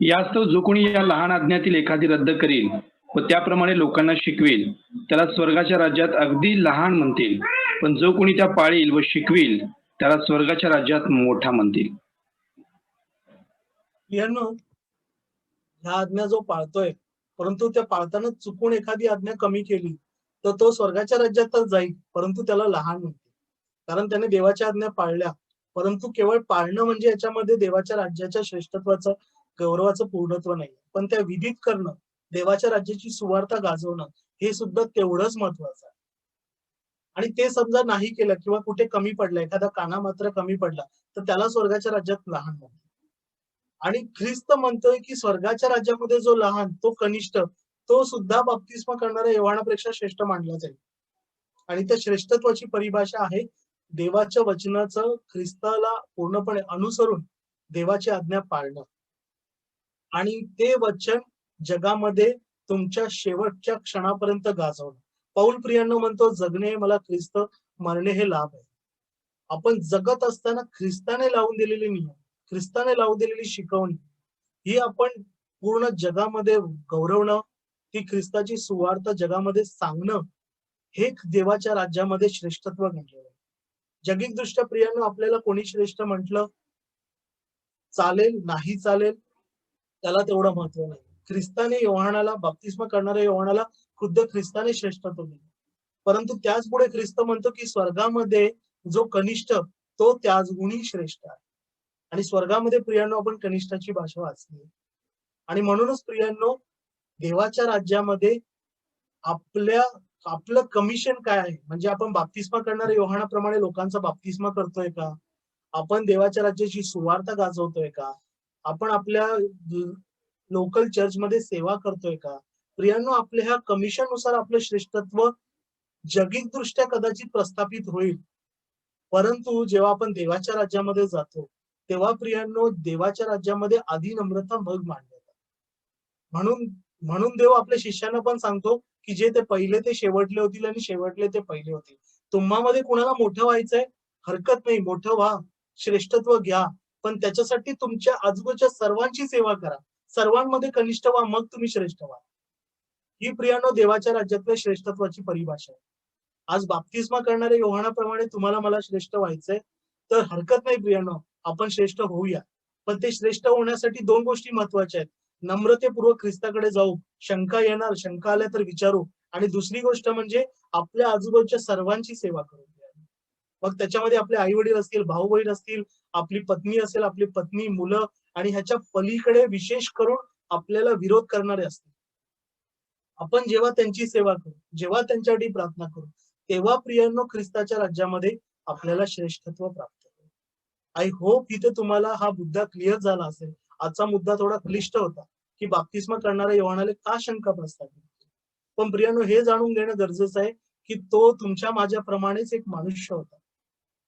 यास्तव जो कोणी या लहान आज्ञातील एखादी रद्द करील व त्याप्रमाणे लोकांना शिकवेल त्याला स्वर्गाच्या राज्यात अगदी लहान म्हणतील, पण जो कोणी त्या पाळील व शिकविल त्याला स्वर्गाच्या राज्यात मोठा म्हणतील. प्रियांनो, ह्या आज्ञा जो पाळतोय परंतु त्या पाळताना चुकून एखादी आज्ञा कमी केली तर तो स्वर्गाच्या राज्यात तर जाईल, परंतु त्याला लहान म्हणतील, कारण त्याने देवाच्या आज्ञा पाळल्या. परंतु केवळ पाळणं म्हणजे याच्यामध्ये देवाच्या राज्याच्या श्रेष्ठत्वाचं, गौरवाचं पूर्णत्व नाही, पण त्या विधित करणं, देवाच्या राज्याची सुवार्ता गाजवणं हे सुद्धा तेवढंच महत्वाचं आहे. आणि ते समजा नाही केलं किंवा कुठे कमी पडलं, एखादा काना मात्र कमी पडला तर त्याला स्वर्गाच्या राज्यात लहान म्हणतात. आणि ख्रिस्त म्हणतोय की स्वर्गाच्या राज्यामध्ये जो लहान, तो कनिष्ठ, तो सुद्धा बाप्तिस्मा करणाऱ्या योहानापेक्षा श्रेष्ठ मानला जाईल. आणि त्या श्रेष्ठत्वाची परिभाषा आहे देवाच्या वचनाचं ख्रिस्ताला पूर्णपणे अनुसरून देवाची आज्ञा पाळणं आणि ते वचन जगामध्ये तुमच्या शेवटच्या क्षणापर्यंत गाजवणं. पौल प्रियांनो म्हणतो, जगणे मला ख्रिस्त, मरणे हे लाभ आहे. आपण जगत असताना ख्रिस्ताने लावून दिलेली नियम, ख्रिस्ताने लावून दिलेली शिकवणी ही आपण पूर्ण जगामध्ये गौरवणं, ती ख्रिस्ताची सुवार्ता जगामध्ये सांगणं, हे देवाच्या राज्यामध्ये श्रेष्ठत्व गणलेलं आहे. जगिक दृष्ट्या प्रियांनो आपल्याला कोणी श्रेष्ठ म्हटलं चालेल, नाही चालेल, त्याला तेवढं महत्व नाही. ख्रिस्ताने योहानाला, बाप्तिस्मा करणाऱ्या योहानाला खुद्द ख्रिस्ताने श्रेष्ठत्व दिले. परंतु त्याच पुढे ख्रिस्त म्हणतो की स्वर्गामध्ये जो कनिष्ठ तो त्याच गुणी श्रेष्ठ आहे. आणि स्वर्गामध्ये प्रियांनो आपण कनिष्ठाची भाषा वाचली. आणि म्हणूनच प्रियांनो, देवाच्या राज्यामध्ये आपलं कमिशन काय आहे, म्हणजे आपण बाप्तिस्मा करणाऱ्या योहानाप्रमाणे लोकांचा बाप्तिस्मा करतोय का, आपण देवाच्या राज्याची सुवार्ता गाजवतोय का, आपण आपल्या लोकल चर्चमध्ये सेवा करतोय का. प्रियांनो, आपल्या ह्या कमिशन नुसार आपलं श्रेष्ठत्व जगिक दृष्ट्या कदाचित प्रस्थापित होईल, परंतु जेव्हा आपण देवाच्या राज्यामध्ये जातो तेव्हा प्रियांनो देवाच्या राज्यामध्ये आधी नम्रता मग मान्यता. म्हणून म्हणून देव आपल्या शिष्यांना पण सांगतो की जे ते पहिले ते शेवटले होतील आणि शेवटले ते पहिले होतील. तुम्हामध्ये कुणाला मोठं व्हायचंय, हरकत नाही, मोठं व्हा, श्रेष्ठत्व घ्या, पण त्याच्यासाठी तुमच्या आजूबाजूच्या सर्वांची सेवा करा. सर्वांमध्ये कनिष्ठ व्हा, मग तुम्ही श्रेष्ठ व्हा. ही प्रियानो देवाच्या राज्यातल्या श्रेष्ठत्वाची परिभाषा आहे. आज बाप्तिस्मा करणाऱ्या योहानाप्रमाणे तुम्हाला मला श्रेष्ठ व्हायचंय, तर हरकत नाही प्रियानो, आपण श्रेष्ठ होऊया. पण ते श्रेष्ठ होण्यासाठी 2 गोष्टी महत्वाच्या आहेत. नम्रतेपूर्वक ख्रिस्ताकडे जाऊ, शंका येणार, शंका आल्या तर विचारू, आणि दुसरी गोष्ट म्हणजे आपल्या आजूबाजूच्या सर्वांची सेवा करू. मग त्याच्यामध्ये आपले आई वडील असतील, भाऊ बहीण असतील, आपली पत्नी असेल, आपली पत्नी, मुलं, आणि ह्याच्या पलीकडे विशेष करून आपल्याला विरोध करणारे असतील. आपण जेव्हा त्यांची सेवा करू, जेव्हा त्यांच्यासाठी प्रार्थना करू, तेव्हा प्रियांनो ख्रिस्ताच्या राज्यामध्ये आपल्याला श्रेष्ठत्व प्राप्त होईल. आय होप इथे तुम्हाला हा मुद्दा क्लिअर झाला असेल. आजचा मुद्दा थोडा क्लिष्ट होता की बाप्तिस्मा करणाऱ्या योहानाला का शंका प्रस्थापित केली. पण प्रियांनो हे जाणून घेणं गरजेचं आहे की तो तुमच्या माझ्याप्रमाणेच एक मनुष्य होता.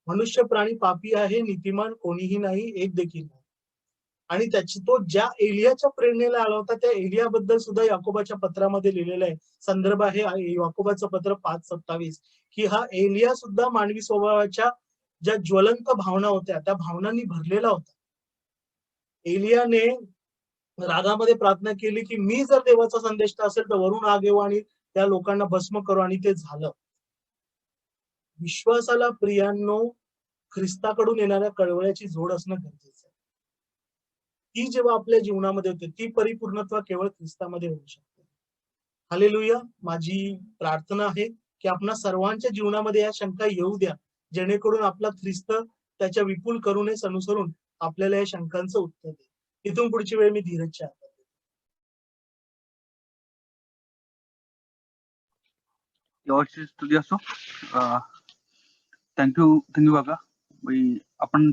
मनुष्य प्राणी पापी आहे, नीतिमान कोणीही नाही, एक देखील नाही. आणि त्याची तो ज्या एलियाच्या प्रेरणेला आला होता त्या एलियाबद्दल सुद्धा याकोबाच्या पत्रामध्ये लिहिलेलं आहे. संदर्भ आहे याकोबाचं पत्र 5:27 की हा एलिया सुद्धा मानवी स्वभावाच्या ज्या ज्वलंत भावना होत्या त्या भावनांनी भरलेला होता. एलियाने रागामध्ये प्रार्थना केली की मी जर देवाचा संदेष्टा असेल तर वरून आग येऊ आणि त्या लोकांना भस्म करू, आणि ते झालं. विश्वासाला प्रियांनो ख्रिस्ताकडून येणाऱ्या कळवळ्याची जोड असणं गरजेचं आहे. ती जेव्हा आपल्या जीवनामध्ये होते ती परिपूर्णत्व केवळ ख्रिस्तामध्ये होऊ शकते. हालेलुया. माझी प्रार्थना आहे की आपणा सर्वांच्या जीवनामध्ये या शंका येऊ द्या, जेणेकरून आपला ख्रिस्त त्याच्या विपुल करुणेस अनुसरून आपल्याला या शंकांचं उत्तर देईल. इथून पुढची वेळ मी धीरजच्या हातात देतो. देवाची स्तुती असो. थँक्यू काका. आपण